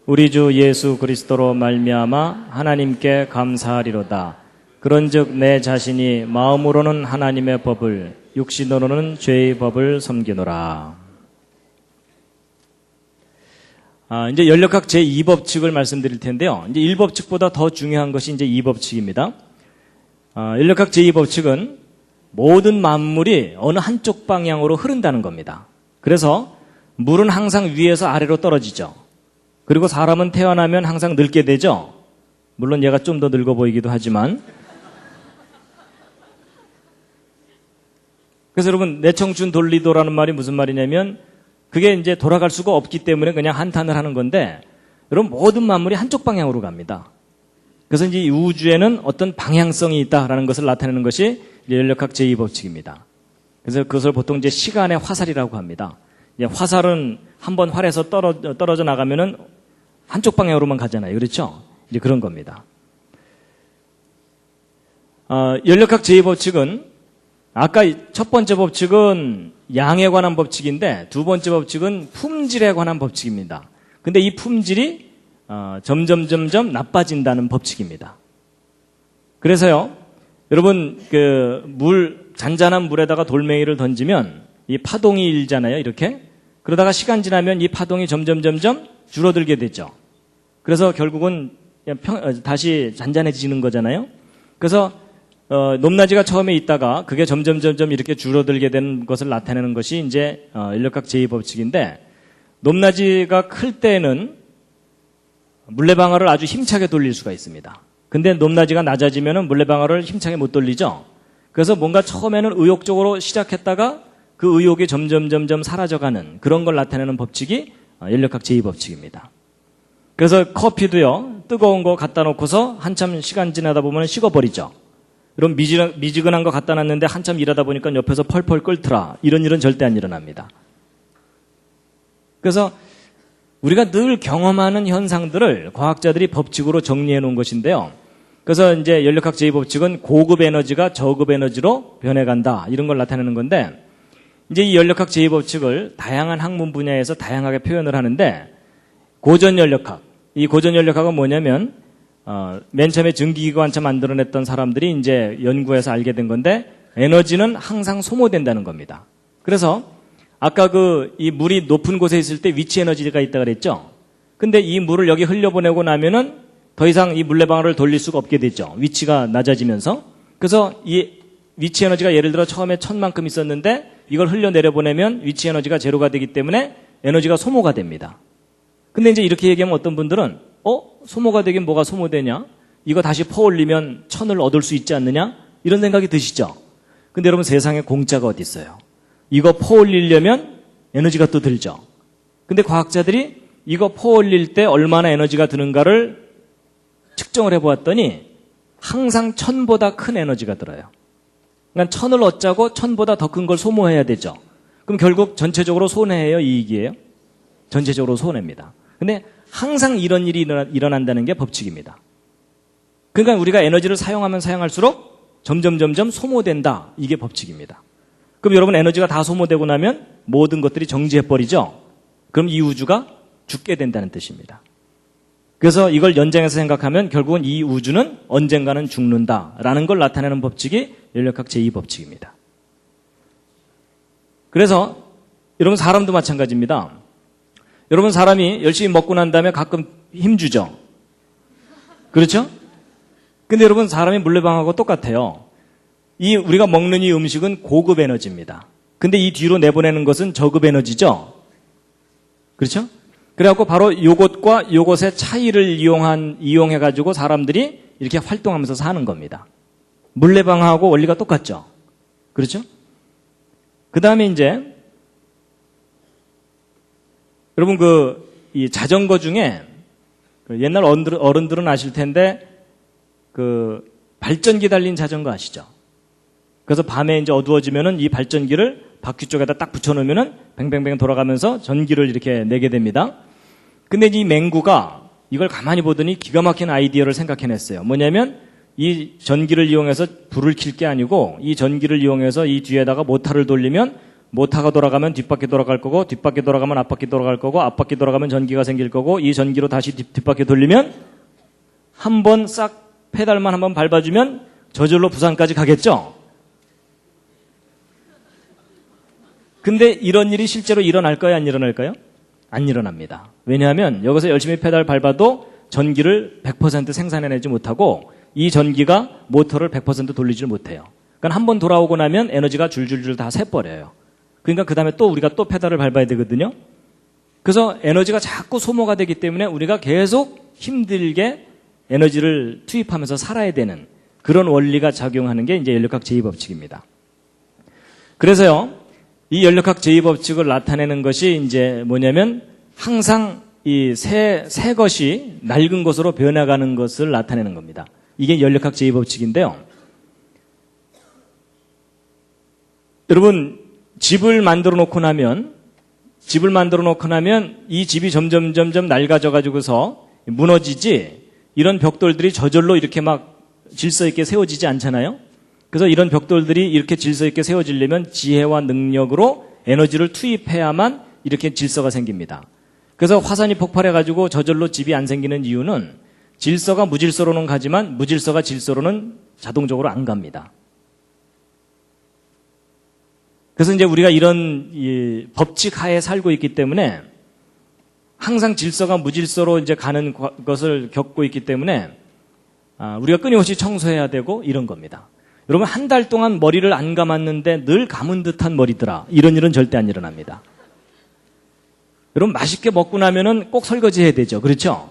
우리 주 예수 그리스도로 말미암아 하나님께 감사하리로다. 그런즉 내 자신이 마음으로는 하나님의 법을 육신으로는 죄의 법을 섬기노라. 이제 연력학 제2법칙을 말씀드릴 텐데요. 이제 1법칙보다 더 중요한 것이 이제 2법칙입니다. 연력학 제2법칙은 모든 만물이 어느 한쪽 방향으로 흐른다는 겁니다. 그래서 물은 항상 위에서 아래로 떨어지죠. 그리고 사람은 태어나면 항상 늙게 되죠. 물론 얘가 좀 더 늙어 보이기도 하지만. 그래서 여러분, 내청춘 돌리도라는 말이 무슨 말이냐면 그게 이제 돌아갈 수가 없기 때문에 그냥 한탄을 하는 건데, 여러분, 모든 만물이 한쪽 방향으로 갑니다. 그래서 이제 이 우주에는 어떤 방향성이 있다라는 것을 나타내는 것이 연력학 제2법칙입니다. 그래서 그것을 보통 이제 시간의 화살이라고 합니다. 이제 화살은 한번 활에서 떨어져 나가면은 한쪽 방향으로만 가잖아요. 그렇죠? 이제 그런 겁니다. 연력학 제2법칙은 아까 첫 번째 법칙은 양에 관한 법칙인데 두 번째 법칙은 품질에 관한 법칙입니다. 근데 이 품질이 점점 나빠진다는 법칙입니다. 그래서요, 여러분, 잔잔한 물에다가 돌멩이를 던지면 이 파동이 일잖아요, 이렇게. 그러다가 시간 지나면 이 파동이 점점 줄어들게 되죠. 그래서 결국은 다시 잔잔해지는 거잖아요. 그래서 높낮이가 처음에 있다가 그게 점점 이렇게 줄어들게 되는 것을 나타내는 것이 이제 연력학 제2법칙인데, 높낮이가 클 때는 물레방아를 아주 힘차게 돌릴 수가 있습니다. 근데 높낮이가 낮아지면은 물레방아를 힘차게 못 돌리죠. 그래서 뭔가 처음에는 의욕적으로 시작했다가 그 의욕이 점점 사라져가는 그런 걸 나타내는 법칙이 연력학 제2법칙입니다. 그래서 커피도요, 뜨거운 거 갖다 놓고서 한참 시간 지나다 보면 식어버리죠. 이런 미지근한 거 갖다 놨는데 한참 일하다 보니까 옆에서 펄펄 끓더라. 이런 일은 절대 안 일어납니다. 그래서 우리가 늘 경험하는 현상들을 과학자들이 법칙으로 정리해 놓은 것인데요. 그래서 이제 연력학 제2법칙은 고급 에너지가 저급 에너지로 변해간다. 이런 걸 나타내는 건데, 이제 이 연력학 제2법칙을 다양한 학문 분야에서 다양하게 표현을 하는데, 고전연력학. 이 고전연력학은 뭐냐면, 맨 처음에 증기기관차 만들어냈던 사람들이 이제 연구해서 알게 된 건데, 에너지는 항상 소모된다는 겁니다. 그래서, 아까 이 물이 높은 곳에 있을 때 위치 에너지가 있다 그랬죠? 근데 이 물을 여기 흘려보내고 나면은 더 이상 이 물레방아를 돌릴 수가 없게 되죠. 위치가 낮아지면서. 그래서 이 위치 에너지가 예를 들어 처음에 1000만큼 있었는데 이걸 흘려내려보내면 위치 에너지가 제로가 되기 때문에 에너지가 소모가 됩니다. 근데 이제 이렇게 얘기하면 어떤 분들은 소모가 되긴 뭐가 소모되냐? 이거 다시 퍼올리면 1000을 얻을 수 있지 않느냐? 이런 생각이 드시죠? 근데 여러분 세상에 공짜가 어디 있어요? 이거 퍼올리려면 에너지가 또 들죠. 근데 과학자들이 이거 퍼올릴 때 얼마나 에너지가 드는가를 측정을 해보았더니 항상 1000보다 큰 에너지가 들어요. 그러니까 1000을 얻자고 1000보다 더 큰 걸 소모해야 되죠. 그럼 결국 전체적으로 손해예요, 이익이에요? 전체적으로 손해입니다. 근데 항상 이런 일이 일어난다는 게 법칙입니다. 그러니까 우리가 에너지를 사용하면 사용할수록 점점 소모된다. 이게 법칙입니다. 그럼 여러분 에너지가 다 소모되고 나면 모든 것들이 정지해버리죠? 그럼 이 우주가 죽게 된다는 뜻입니다. 그래서 이걸 연장해서 생각하면 결국은 이 우주는 언젠가는 죽는다라는 걸 나타내는 법칙이 연력학 제2법칙입니다. 그래서 여러분 사람도 마찬가지입니다. 여러분 사람이 열심히 먹고 난 다음에 가끔 힘주죠. 그렇죠? 근데 여러분 사람이 물레방아하고 똑같아요. 우리가 먹는 이 음식은 고급 에너지입니다. 근데 이 뒤로 내보내는 것은 저급 에너지죠. 그렇죠? 그래갖고 바로 요것과 요것의 차이를 이용해가지고 사람들이 이렇게 활동하면서 사는 겁니다. 물레방아하고 원리가 똑같죠? 그렇죠? 그 다음에 이제, 여러분 이 자전거 중에 옛날 어른들은 아실 텐데 발전기 달린 자전거 아시죠? 그래서 밤에 이제 어두워지면은 이 발전기를 바퀴 쪽에다 딱 붙여놓으면은 뱅뱅뱅 돌아가면서 전기를 이렇게 내게 됩니다. 근데 이 맹구가 이걸 가만히 보더니 기가 막힌 아이디어를 생각해냈어요. 뭐냐면 이 전기를 이용해서 불을 켤 게 아니고 이 전기를 이용해서 이 뒤에다가 모터를 돌리면 모터가 돌아가면 뒷바퀴 돌아갈 거고 뒷바퀴 돌아가면 앞바퀴 돌아갈 거고 앞바퀴 돌아가면 전기가 생길 거고 이 전기로 다시 뒷바퀴 돌리면 한 번 싹 페달만 한번 밟아주면 저절로 부산까지 가겠죠? 근데 이런 일이 실제로 일어날까요? 안 일어날까요? 안 일어납니다. 왜냐하면 여기서 열심히 페달 밟아도 전기를 100% 생산해내지 못하고 이 전기가 모터를 100% 돌리지 못해요. 그러니까 한 번 돌아오고 나면 에너지가 줄줄줄 다 새버려요. 그러니까 그 다음에 또 우리가 또 페달을 밟아야 되거든요. 그래서 에너지가 자꾸 소모가 되기 때문에 우리가 계속 힘들게 에너지를 투입하면서 살아야 되는 그런 원리가 작용하는 게 이제 연력학 제2법칙입니다. 그래서요, 이 연력학 제2법칙을 나타내는 것이 이제 뭐냐면 항상 이 새 것이 낡은 것으로 변해가는 것을 나타내는 겁니다. 이게 연력학 제2법칙인데요. 여러분, 집을 만들어 놓고 나면 이 집이 점점 낡아져 가지고서 무너지지 이런 벽돌들이 저절로 이렇게 막 질서 있게 세워지지 않잖아요. 그래서 이런 벽돌들이 이렇게 질서 있게 세워지려면 지혜와 능력으로 에너지를 투입해야만 이렇게 질서가 생깁니다. 그래서 화산이 폭발해가지고 저절로 집이 안 생기는 이유는 질서가 무질서로는 가지만 무질서가 질서로는 자동적으로 안 갑니다. 그래서 이제 우리가 이런 법칙 하에 살고 있기 때문에 항상 질서가 무질서로 이제 가는 것을 겪고 있기 때문에 우리가 끊임없이 청소해야 되고 이런 겁니다. 여러분 한 달 동안 머리를 안 감았는데 늘 감은 듯한 머리더라. 이런 일은 절대 안 일어납니다. 여러분 맛있게 먹고 나면은 꼭 설거지 해야 되죠. 그렇죠?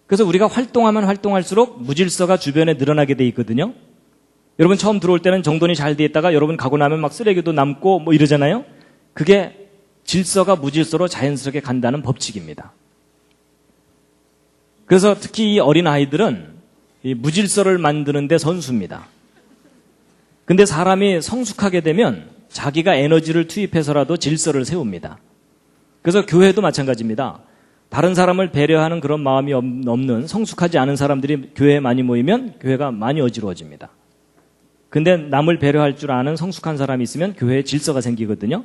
그래서 우리가 활동하면 활동할수록 무질서가 주변에 늘어나게 돼 있거든요. 여러분 처음 들어올 때는 정돈이 잘 돼 있다가 여러분 가고 나면 막 쓰레기도 남고 뭐 이러잖아요. 그게 질서가 무질서로 자연스럽게 간다는 법칙입니다. 그래서 특히 이 어린 아이들은 이 무질서를 만드는 데 선수입니다. 근데 사람이 성숙하게 되면 자기가 에너지를 투입해서라도 질서를 세웁니다. 그래서 교회도 마찬가지입니다. 다른 사람을 배려하는 그런 마음이 없는 성숙하지 않은 사람들이 교회에 많이 모이면 교회가 많이 어지러워집니다. 근데 남을 배려할 줄 아는 성숙한 사람이 있으면 교회에 질서가 생기거든요.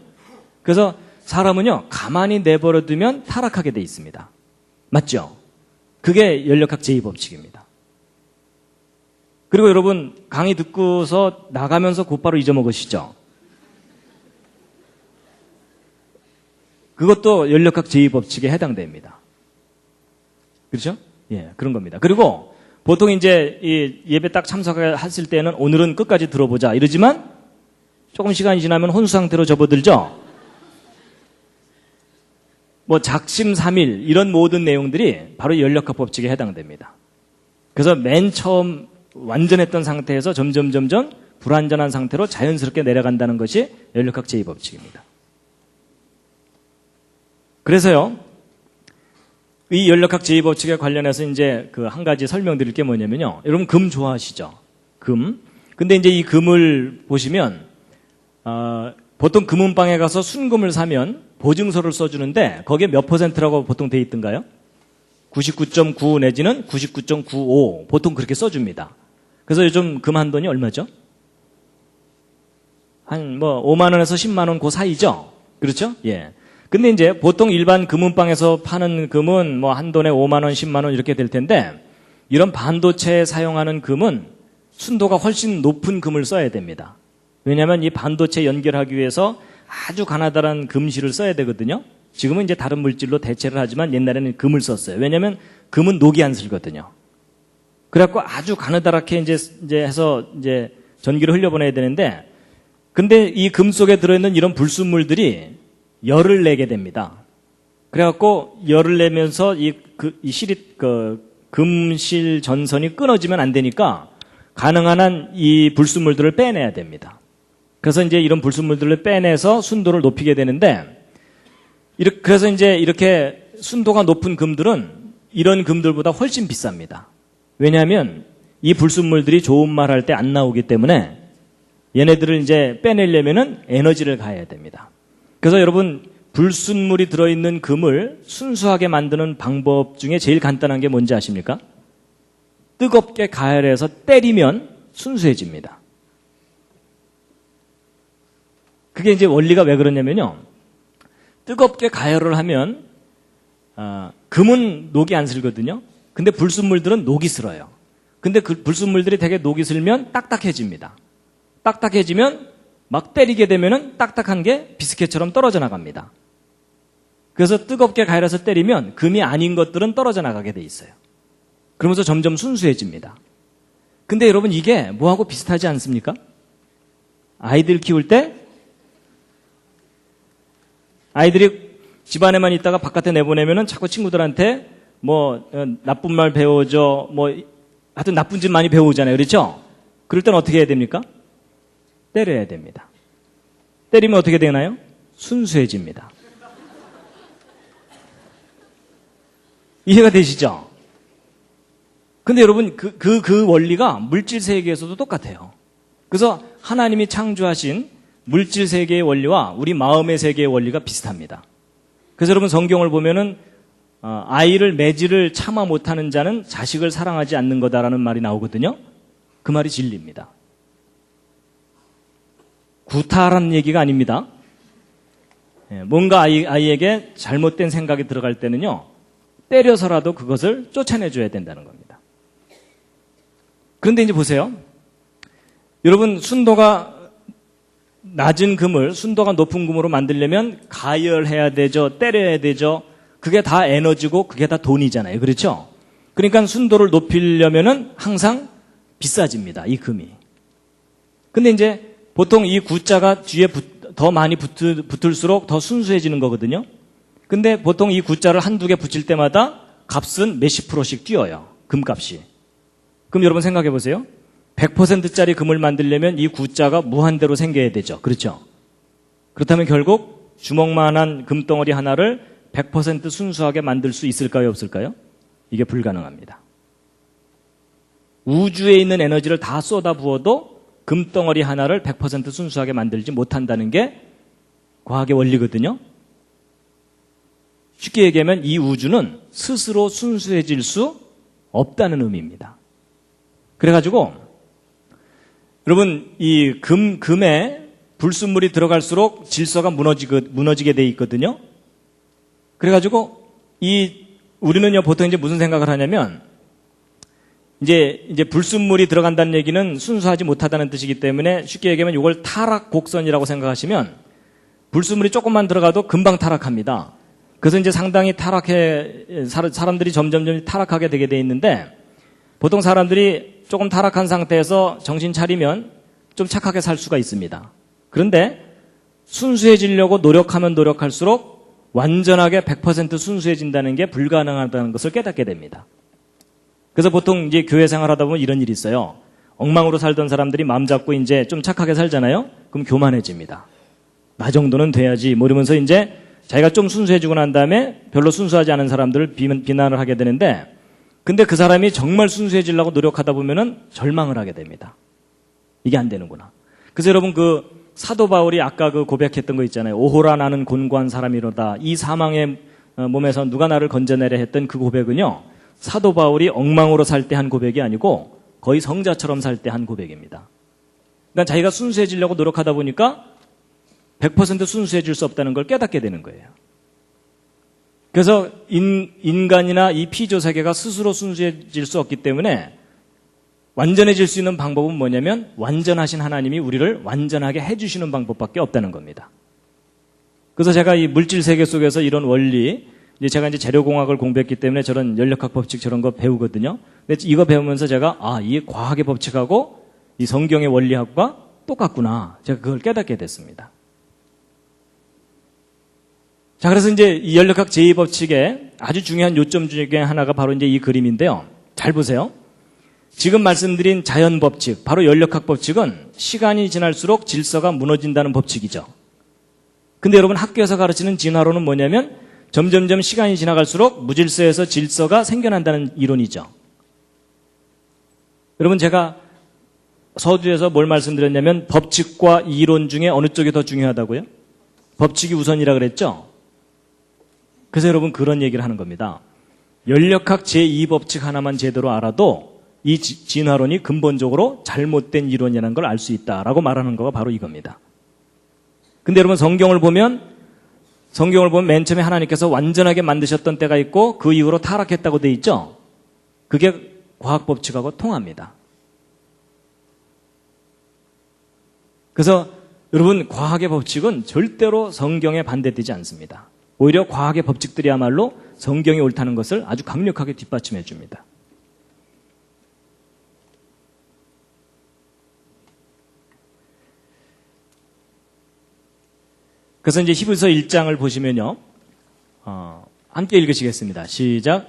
그래서 사람은요, 가만히 내버려두면 타락하게 돼 있습니다. 맞죠? 그게 연력학 제2법칙입니다. 그리고 여러분, 강의 듣고서 나가면서 곧바로 잊어먹으시죠? 그것도 연력학 제2법칙에 해당됩니다. 그렇죠? 예, 그런 겁니다. 그리고 보통 이제 이 예배 딱 참석했을 때는 오늘은 끝까지 들어보자 이러지만 조금 시간이 지나면 혼수 상태로 접어들죠? 뭐 작심삼일 이런 모든 내용들이 바로 연력학 법칙에 해당됩니다. 그래서 맨 처음 완전했던 상태에서 점점 불완전한 상태로 자연스럽게 내려간다는 것이 연력학 제2법칙입니다. 그래서요, 이 연력학 제2법칙에 관련해서 이제 그 한 가지 설명드릴 게 뭐냐면요. 여러분 금 좋아하시죠? 금. 근데 이제 이 금을 보시면, 보통 금은방에 가서 순금을 사면 보증서를 써주는데 거기에 몇 %라고 보통 돼 있던가요? 99.9 내지는 99.95 보통 그렇게 써줍니다. 그래서 요즘 금 한 돈이 얼마죠? 한 뭐 5만 원에서 10만 원 그 사이죠? 그렇죠? 예. 근데 이제 보통 일반 금은방에서 파는 금은 뭐 한 돈에 5만 원, 10만 원 이렇게 될 텐데 이런 반도체에 사용하는 금은 순도가 훨씬 높은 금을 써야 됩니다. 왜냐하면 이 반도체 연결하기 위해서 아주 가나다란 금실을 써야 되거든요. 지금은 이제 다른 물질로 대체를 하지만 옛날에는 금을 썼어요. 왜냐하면 금은 녹이 안 슬거든요. 그래갖고 아주 가느다랗게 이제 해서 이제 전기를 흘려보내야 되는데 근데 이 금 속에 들어있는 이런 불순물들이 열을 내게 됩니다. 그래갖고 열을 내면서 이 금실 전선이 끊어지면 안 되니까 가능한 한 이 불순물들을 빼내야 됩니다. 그래서 이제 이런 불순물들을 빼내서 순도를 높이게 되는데 그래서 이제 이렇게 순도가 높은 금들은 이런 금들보다 훨씬 비쌉니다. 왜냐하면 이 불순물들이 좋은 말 할 때 안 나오기 때문에 얘네들을 이제 빼내려면은 에너지를 가해야 됩니다. 그래서 여러분 불순물이 들어있는 금을 순수하게 만드는 방법 중에 제일 간단한 게 뭔지 아십니까? 뜨겁게 가열해서 때리면 순수해집니다. 그게 이제 원리가 왜 그러냐면요. 뜨겁게 가열을 하면 금은 녹이 안 슬거든요. 근데 불순물들은 녹이 슬어요. 근데 그 불순물들이 되게 녹이 슬면 딱딱해집니다. 딱딱해지면 막 때리게 되면은 딱딱한 게 비스켓처럼 떨어져 나갑니다. 그래서 뜨겁게 가열해서 때리면 금이 아닌 것들은 떨어져 나가게 돼 있어요. 그러면서 점점 순수해집니다. 근데 여러분 이게 뭐하고 비슷하지 않습니까? 아이들 키울 때 아이들이 집안에만 있다가 바깥에 내보내면은 자꾸 친구들한테 뭐 나쁜 말 배워줘, 뭐 하여튼 나쁜 짓 많이 배우잖아요. 그렇죠? 그럴 땐 어떻게 해야 됩니까? 때려야 됩니다. 때리면 어떻게 되나요? 순수해집니다. 이해가 되시죠? 근데 여러분 그 원리가 물질 세계에서도 똑같아요. 그래서 하나님이 창조하신 물질 세계의 원리와 우리 마음의 세계의 원리가 비슷합니다. 그래서 여러분 성경을 보면은 아이를 매질을 참아 못하는 자는 자식을 사랑하지 않는 거다라는 말이 나오거든요. 그 말이 진리입니다. 구타라는 얘기가 아닙니다. 뭔가 아이에게 잘못된 생각이 들어갈 때는요. 때려서라도 그것을 쫓아내줘야 된다는 겁니다. 그런데 이제 보세요. 여러분 순도가 낮은 금을 순도가 높은 금으로 만들려면 가열해야 되죠. 때려야 되죠. 그게 다 에너지고 그게 다 돈이잖아요. 그렇죠? 그러니까 순도를 높이려면은 항상 비싸집니다. 이 금이. 근데 이제 보통 이 구자가 뒤에 더 많이 붙을수록 더 순수해지는 거거든요. 근데 보통 이 구자를 한두 개 붙일 때마다 값은 몇십 %씩 뛰어요. 금값이. 그럼 여러분 생각해 보세요. 100%짜리 금을 만들려면 이 구자가 무한대로 생겨야 되죠. 그렇죠? 그렇다면 결국 주먹만한 금덩어리 하나를 100% 순수하게 만들 수 있을까요? 없을까요? 이게 불가능합니다. 우주에 있는 에너지를 다 쏟아부어도 금덩어리 하나를 100% 순수하게 만들지 못한다는 게 과학의 원리거든요. 쉽게 얘기하면 이 우주는 스스로 순수해질 수 없다는 의미입니다. 그래가지고 여러분 이 금에 불순물이 들어갈수록 질서가 무너지게 돼 있거든요. 그래가지고 우리는요 보통 이제 무슨 생각을 하냐면 이제 불순물이 들어간다는 얘기는 순수하지 못하다는 뜻이기 때문에 쉽게 얘기하면 이걸 타락 곡선이라고 생각하시면 불순물이 조금만 들어가도 금방 타락합니다. 그래서 이제 상당히 사람들이 점점 타락하게 되게 돼 있는데 보통 사람들이 조금 타락한 상태에서 정신 차리면 좀 착하게 살 수가 있습니다. 그런데 순수해지려고 노력하면 노력할수록 완전하게 100% 순수해진다는 게 불가능하다는 것을 깨닫게 됩니다. 그래서 보통 이제 교회 생활하다 보면 이런 일이 있어요. 엉망으로 살던 사람들이 마음 잡고 이제 좀 착하게 살잖아요? 그럼 교만해집니다. 나 정도는 돼야지 뭐 이러면서 이제 자기가 좀 순수해지고 난 다음에 별로 순수하지 않은 사람들을 비난을 하게 되는데 근데 그 사람이 정말 순수해지려고 노력하다 보면은 절망을 하게 됩니다. 이게 안 되는구나. 그래서 여러분 그 사도 바울이 아까 그 고백했던 거 있잖아요. 오호라 나는 곤고한 사람이로다. 이 사망의 몸에서 누가 나를 건져내려 했던 그 고백은요. 사도 바울이 엉망으로 살 때 한 고백이 아니고 거의 성자처럼 살 때 한 고백입니다. 그러니까 자기가 순수해지려고 노력하다 보니까 100% 순수해질 수 없다는 걸 깨닫게 되는 거예요. 그래서 인간이나 이 피조 세계가 스스로 순수해질 수 없기 때문에 완전해질 수 있는 방법은 뭐냐면 완전하신 하나님이 우리를 완전하게 해주시는 방법밖에 없다는 겁니다. 그래서 제가 이 물질 세계 속에서 이런 원리, 제가 이제 재료공학을 공부했기 때문에 저런 연력학 법칙 저런 거 배우거든요. 근데 이거 배우면서 제가 이 과학의 법칙하고 이 성경의 원리학과 똑같구나. 제가 그걸 깨닫게 됐습니다. 자, 그래서 이제 이 연력학 제2법칙의 아주 중요한 요점 중에 하나가 바로 이제 이 그림인데요. 잘 보세요. 지금 말씀드린 자연 법칙, 바로 연력학 법칙은 시간이 지날수록 질서가 무너진다는 법칙이죠. 근데 여러분 학교에서 가르치는 진화론은 뭐냐면 점점점 시간이 지나갈수록 무질서에서 질서가 생겨난다는 이론이죠. 여러분 제가 서두에서 뭘 말씀드렸냐면 법칙과 이론 중에 어느 쪽이 더 중요하다고요? 법칙이 우선이라 그랬죠? 그래서 여러분 그런 얘기를 하는 겁니다. 연력학 제2법칙 하나만 제대로 알아도 이 진화론이 근본적으로 잘못된 이론이라는 걸 알 수 있다라고 말하는 거가 바로 이겁니다. 근데 여러분 성경을 보면 맨 처음에 하나님께서 완전하게 만드셨던 때가 있고 그 이후로 타락했다고 돼 있죠? 그게 과학 법칙하고 통합니다. 그래서 여러분 과학의 법칙은 절대로 성경에 반대되지 않습니다. 오히려 과학의 법칙들이야말로 성경이 옳다는 것을 아주 강력하게 뒷받침해 줍니다. 그래서 이제 히브리서 1장을 보시면요. 함께 읽으시겠습니다. 시작.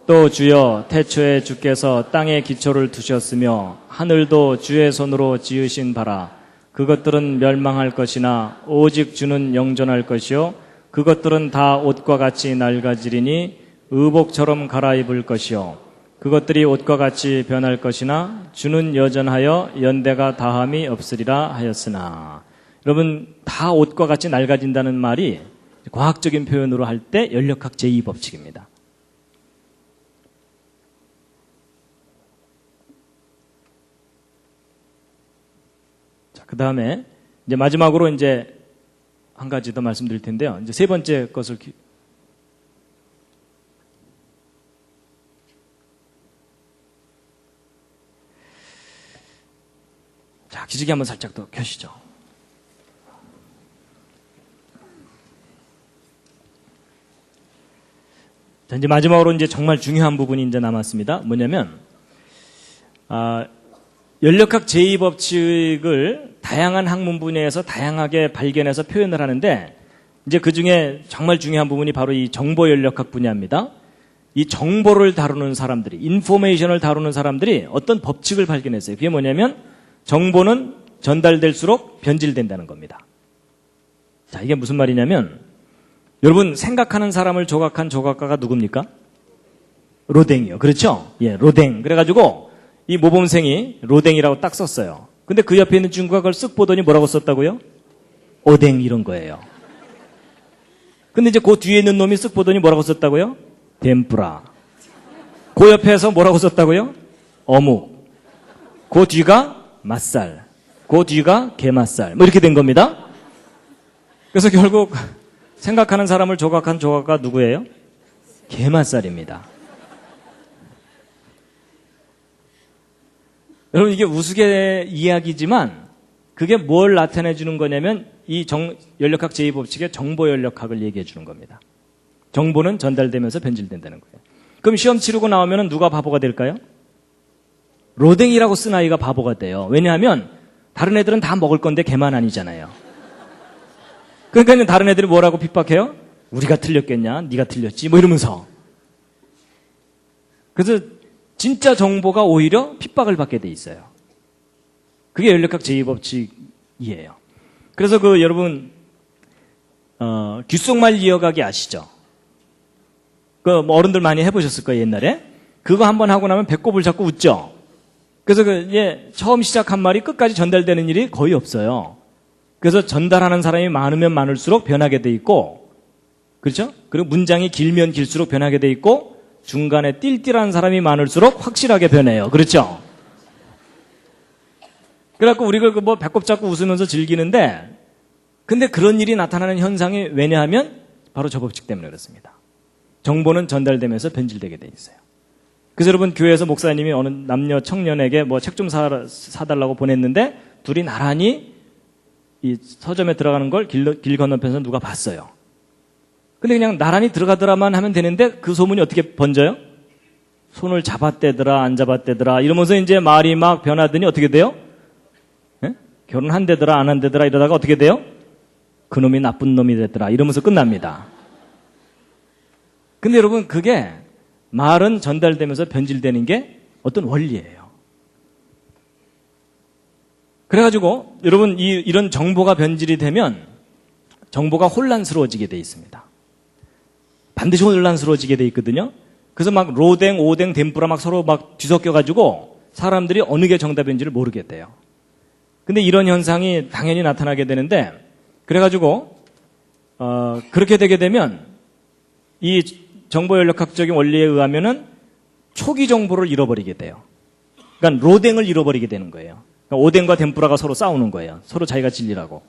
또 주여 태초에 주께서 땅에 기초를 두셨으며 하늘도 주의 손으로 지으신 바라. 그것들은 멸망할 것이나 오직 주는 영존할 것이요 그것들은 다 옷과 같이 낡아지리니 의복처럼 갈아입을 것이요 그것들이 옷과 같이 변할 것이나 주는 여전하여 연대가 다함이 없으리라 하였으나. 여러분 다 옷과 같이 낡아진다는 말이 과학적인 표현으로 할 때 연력학 제2법칙입니다. 자, 그 다음에 이제 마지막으로 이제 한 가지 더 말씀드릴 텐데요. 이제 세 번째 것을 자, 기지개 한번 살짝 더 켜시죠. 자, 이제 마지막으로 이제 정말 중요한 부분이 이제 남았습니다. 뭐냐면, 연력학 제2법칙을 다양한 학문 분야에서 다양하게 발견해서 표현을 하는데, 이제 그 중에 정말 중요한 부분이 바로 이 정보 연력학 분야입니다. 이 정보를 다루는 사람들이, 인포메이션을 다루는 사람들이 어떤 법칙을 발견했어요. 그게 뭐냐면, 정보는 전달될수록 변질된다는 겁니다. 자, 이게 무슨 말이냐면, 여러분 생각하는 사람을 조각한 조각가가 누굽니까? 로댕이요. 그렇죠? 예, 로댕. 그래가지고 이 모범생이 로댕이라고 딱 썼어요. 근데 그 옆에 있는 친구가 그걸 쓱 보더니 뭐라고 썼다고요? 오댕 이런 거예요. 근데 이제 그 뒤에 있는 놈이 쓱 보더니 뭐라고 썼다고요? 덴뿌라. 그 옆에서 뭐라고 썼다고요? 어묵. 그 뒤가 맛살. 그 뒤가 게맛살. 뭐 이렇게 된 겁니다. 그래서 결국 생각하는 사람을 조각한 조각가 누구예요? 게맛살입니다. 여러분 이게 우스갯 이야기지만 그게 뭘 나타내 주는 거냐면 이 연력학 제2법칙의 정보 연력학을 얘기해 주는 겁니다. 정보는 전달되면서 변질된다는 거예요. 그럼 시험 치르고 나오면 누가 바보가 될까요? 로댕이라고 쓴 아이가 바보가 돼요. 왜냐하면 다른 애들은 다 먹을 건데 걔만 아니잖아요. 그러니까 다른 애들이 뭐라고 핍박해요? 우리가 틀렸겠냐? 네가 틀렸지? 뭐 이러면서. 그래서 진짜 정보가 오히려 핍박을 받게 돼 있어요. 그게 연력학 제2법칙이에요. 그래서 여러분 귓속말 이어가기 아시죠? 뭐 어른들 많이 해보셨을 거예요, 옛날에. 그거 한번 하고 나면 배꼽을 잡고 웃죠? 그래서 처음 시작한 말이 끝까지 전달되는 일이 거의 없어요. 그래서 전달하는 사람이 많으면 많을수록 변하게 돼 있고, 그렇죠? 그리고 문장이 길면 길수록 변하게 돼 있고, 중간에 띨띨한 사람이 많을수록 확실하게 변해요. 그렇죠? 그래갖고 우리가 뭐 배꼽 잡고 웃으면서 즐기는데, 근데 그런 일이 나타나는 현상이 왜냐하면 바로 저 법칙 때문에 그렇습니다. 정보는 전달되면서 변질되게 돼 있어요. 그래서 여러분 교회에서 목사님이 어느 남녀 청년에게 뭐 책 좀 사달라고 보냈는데 둘이 나란히 이 서점에 들어가는 걸 길 건너편에서 누가 봤어요. 근데 그냥 나란히 들어가더라만 하면 되는데 그 소문이 어떻게 번져요? 손을 잡았대더라 안 잡았대더라 이러면서 이제 말이 막 변하더니 어떻게 돼요? 예? 결혼한대더라 안 한대더라 이러다가 어떻게 돼요? 그놈이 나쁜 놈이 됐더라 이러면서 끝납니다. 근데 여러분 그게 말은 전달되면서 변질되는 게 어떤 원리예요. 그래가지고 여러분 이런 정보가 변질이 되면 정보가 혼란스러워지게 돼 있습니다. 반드시 혼란스러워지게 돼 있거든요. 그래서 막 로댕, 오댕, 덴뿌라 막 서로 막 뒤섞여가지고 사람들이 어느 게 정답인지를 모르게 돼요. 근데 이런 현상이 당연히 나타나게 되는데 그래가지고 그렇게 되게 되면 이 정보연력학적인 원리에 의하면은 초기 정보를 잃어버리게 돼요. 그러니까 로댕을 잃어버리게 되는 거예요. 그러니까 오뎅과 덴뿌라가 서로 싸우는 거예요. 서로 자기가 진리라고.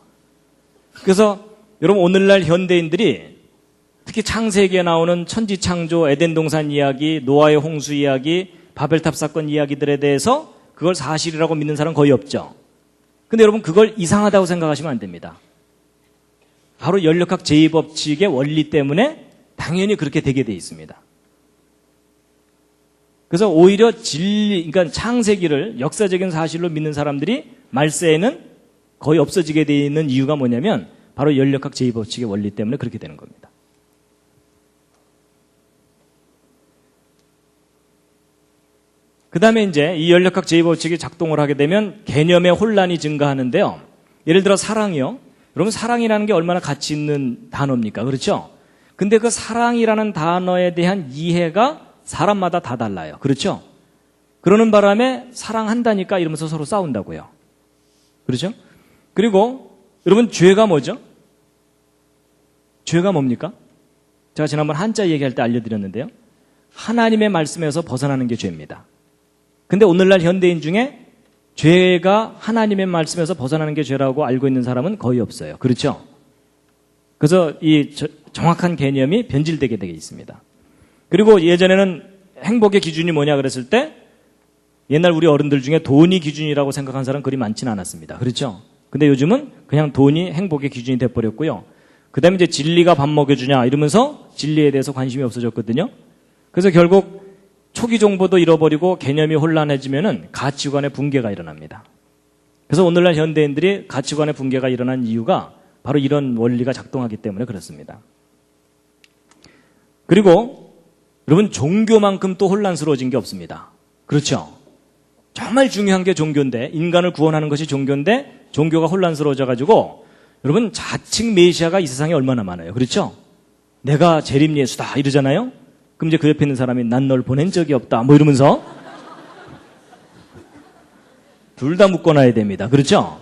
그래서 여러분 오늘날 현대인들이 특히 창세기에 나오는 천지창조, 에덴동산 이야기, 노아의 홍수 이야기, 바벨탑 사건 이야기들에 대해서 그걸 사실이라고 믿는 사람은 거의 없죠. 근데 여러분 그걸 이상하다고 생각하시면 안 됩니다. 바로 연력학 제2법칙의 원리 때문에 당연히 그렇게 되게 돼 있습니다. 그래서 오히려 그러니까 창세기를 역사적인 사실로 믿는 사람들이 말세에는 거의 없어지게 돼 있는 이유가 뭐냐면 바로 연력학 제2법칙의 원리 때문에 그렇게 되는 겁니다. 그 다음에 이제 이 연력학 제2법칙이 작동을 하게 되면 개념의 혼란이 증가하는데요. 예를 들어 사랑이요. 여러분 사랑이라는 게 얼마나 가치 있는 단어입니까? 그렇죠? 근데 그 사랑이라는 단어에 대한 이해가 사람마다 다 달라요. 그렇죠? 그러는 바람에 사랑한다니까 이러면서 서로 싸운다고요. 그렇죠? 그리고 여러분 죄가 뭐죠? 죄가 뭡니까? 제가 지난번 한자 얘기할 때 알려드렸는데요. 하나님의 말씀에서 벗어나는 게 죄입니다. 근데 오늘날 현대인 중에 죄가 하나님의 말씀에서 벗어나는 게 죄라고 알고 있는 사람은 거의 없어요. 그렇죠? 그래서 이 정확한 개념이 변질되게 되어 있습니다. 그리고 예전에는 행복의 기준이 뭐냐 그랬을 때 옛날 우리 어른들 중에 돈이 기준이라고 생각한 사람 그리 많지는 않았습니다. 그렇죠? 근데 요즘은 그냥 돈이 행복의 기준이 돼버렸고요. 그 다음에 이제 진리가 밥 먹여주냐 이러면서 진리에 대해서 관심이 없어졌거든요. 그래서 결국 초기 정보도 잃어버리고 개념이 혼란해지면은 가치관의 붕괴가 일어납니다. 그래서 오늘날 현대인들이 가치관의 붕괴가 일어난 이유가 바로 이런 원리가 작동하기 때문에 그렇습니다. 그리고 여러분 종교만큼 또 혼란스러워진 게 없습니다. 그렇죠? 정말 중요한 게 종교인데 인간을 구원하는 것이 종교인데 종교가 혼란스러워져 가지고 여러분 자칭 메시아가 이 세상에 얼마나 많아요. 그렇죠? 내가 재림 예수다 이러잖아요. 그럼 이제 그 옆에 있는 사람이 난 널 보낸 적이 없다 뭐 이러면서 둘 다 묶어놔야 됩니다. 그렇죠?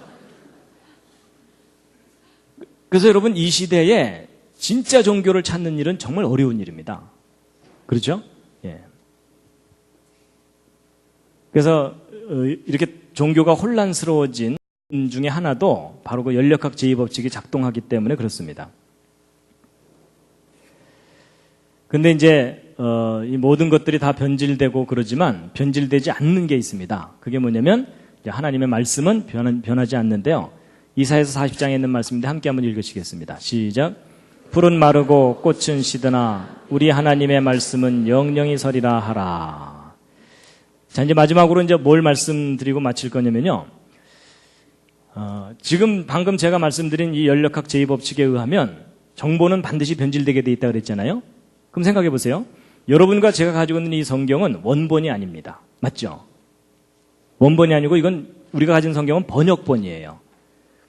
그래서 여러분 이 시대에 진짜 종교를 찾는 일은 정말 어려운 일입니다. 그렇죠? 예. 그래서 이렇게 종교가 혼란스러워진 중에 하나도 바로 그 연력학 제2법칙이 작동하기 때문에 그렇습니다. 근데 이제 이 모든 것들이 다 변질되고 그러지만 변질되지 않는 게 있습니다. 그게 뭐냐면 하나님의 말씀은 변하지 않는데요. 이사야서 40장에 있는 말씀인데 함께 한번 읽으시겠습니다. 시작. 풀은 마르고 꽃은 시드나 우리 하나님의 말씀은 영영이 서리라 하라. 자, 이제 마지막으로 이제 뭘 말씀드리고 마칠 거냐면요. 지금 방금 제가 말씀드린 이 연력학 제2법칙에 의하면 정보는 반드시 변질되게 돼 있다 그랬잖아요. 그럼 생각해 보세요. 여러분과 제가 가지고 있는 이 성경은 원본이 아닙니다. 맞죠? 원본이 아니고 이건 우리가 가진 성경은 번역본이에요.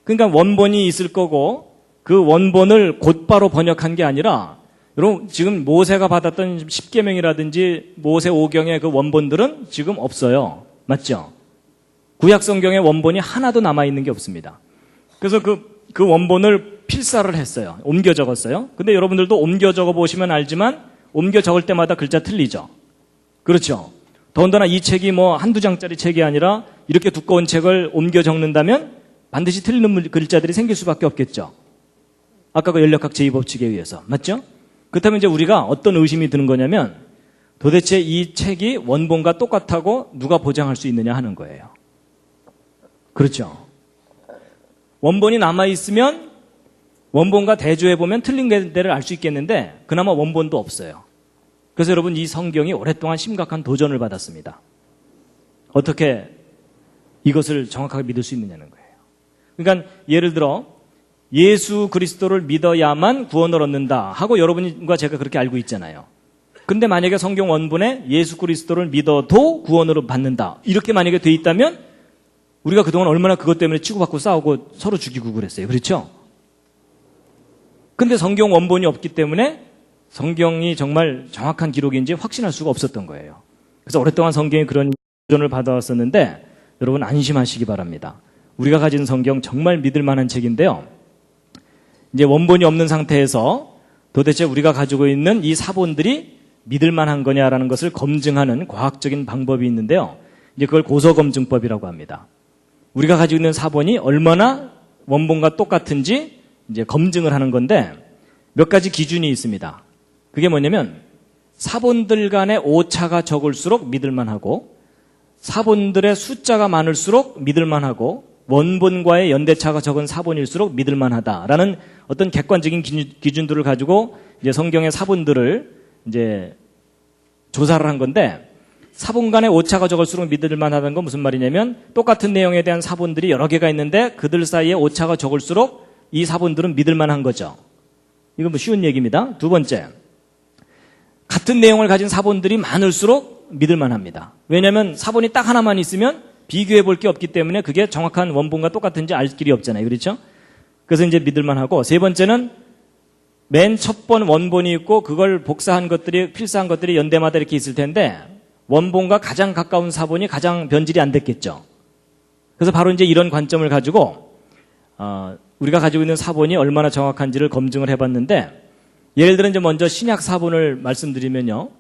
그러니까 원본이 있을 거고 그 원본을 곧바로 번역한 게 아니라 여러분 지금 모세가 받았던 십계명이라든지 모세 오경의 그 원본들은 지금 없어요. 맞죠? 구약 성경의 원본이 하나도 남아있는 게 없습니다. 그래서 그 원본을 필사를 했어요. 옮겨 적었어요. 근데 여러분들도 옮겨 적어 보시면 알지만 옮겨 적을 때마다 글자 틀리죠. 그렇죠. 더군다나 이 책이 뭐 한두 장짜리 책이 아니라 이렇게 두꺼운 책을 옮겨 적는다면 반드시 틀리는 글자들이 생길 수밖에 없겠죠. 아까 그 연력학 제2법칙에 의해서. 맞죠? 그렇다면 이제 우리가 어떤 의심이 드는 거냐면 도대체 이 책이 원본과 똑같다고 누가 보장할 수 있느냐 하는 거예요. 그렇죠. 원본이 남아있으면 원본과 대조해보면 틀린 데를 알 수 있겠는데 그나마 원본도 없어요. 그래서 여러분 이 성경이 오랫동안 심각한 도전을 받았습니다. 어떻게 이것을 정확하게 믿을 수 있느냐는 거예요. 그러니까 예를 들어 예수 그리스도를 믿어야만 구원을 얻는다 하고 여러분과 제가 그렇게 알고 있잖아요. 근데 만약에 성경 원본에 예수 그리스도를 믿어도 구원을 받는다 이렇게 만약에 돼 있다면 우리가 그동안 얼마나 그것 때문에 치고받고 싸우고 서로 죽이고 그랬어요. 그렇죠? 근데 성경 원본이 없기 때문에 성경이 정말 정확한 기록인지 확신할 수가 없었던 거예요. 그래서 오랫동안 성경이 그런 도전을 받아왔었는데 여러분 안심하시기 바랍니다. 우리가 가진 성경 정말 믿을 만한 책인데요. 이제 원본이 없는 상태에서 도대체 우리가 가지고 있는 이 사본들이 믿을 만한 거냐라는 것을 검증하는 과학적인 방법이 있는데요. 이제 그걸 고서검증법이라고 합니다. 우리가 가지고 있는 사본이 얼마나 원본과 똑같은지 이제 검증을 하는 건데 몇 가지 기준이 있습니다. 그게 뭐냐면 사본들 간의 오차가 적을수록 믿을만하고 사본들의 숫자가 많을수록 믿을만하고 원본과의 연대차가 적은 사본일수록 믿을만하다라는 어떤 객관적인 기준들을 가지고 이제 성경의 사본들을 이제 조사를 한 건데 사본 간의 오차가 적을수록 믿을만하다는 건 무슨 말이냐면 똑같은 내용에 대한 사본들이 여러 개가 있는데 그들 사이에 오차가 적을수록 이 사본들은 믿을만한 거죠. 이건 뭐 쉬운 얘기입니다. 두 번째, 같은 내용을 가진 사본들이 많을수록 믿을만합니다. 왜냐하면 사본이 딱 하나만 있으면 비교해 볼 게 없기 때문에 그게 정확한 원본과 똑같은지 알 길이 없잖아요. 그렇죠? 그래서 이제 믿을만하고 세 번째는 맨 첫 번 원본이 있고 그걸 복사한 것들이 필사한 것들이 연대마다 이렇게 있을 텐데 원본과 가장 가까운 사본이 가장 변질이 안 됐겠죠. 그래서 바로 이제 이런 관점을 가지고 우리가 가지고 있는 사본이 얼마나 정확한지를 검증을 해봤는데 예를 들어 이제 먼저 신약 사본을 말씀드리면요.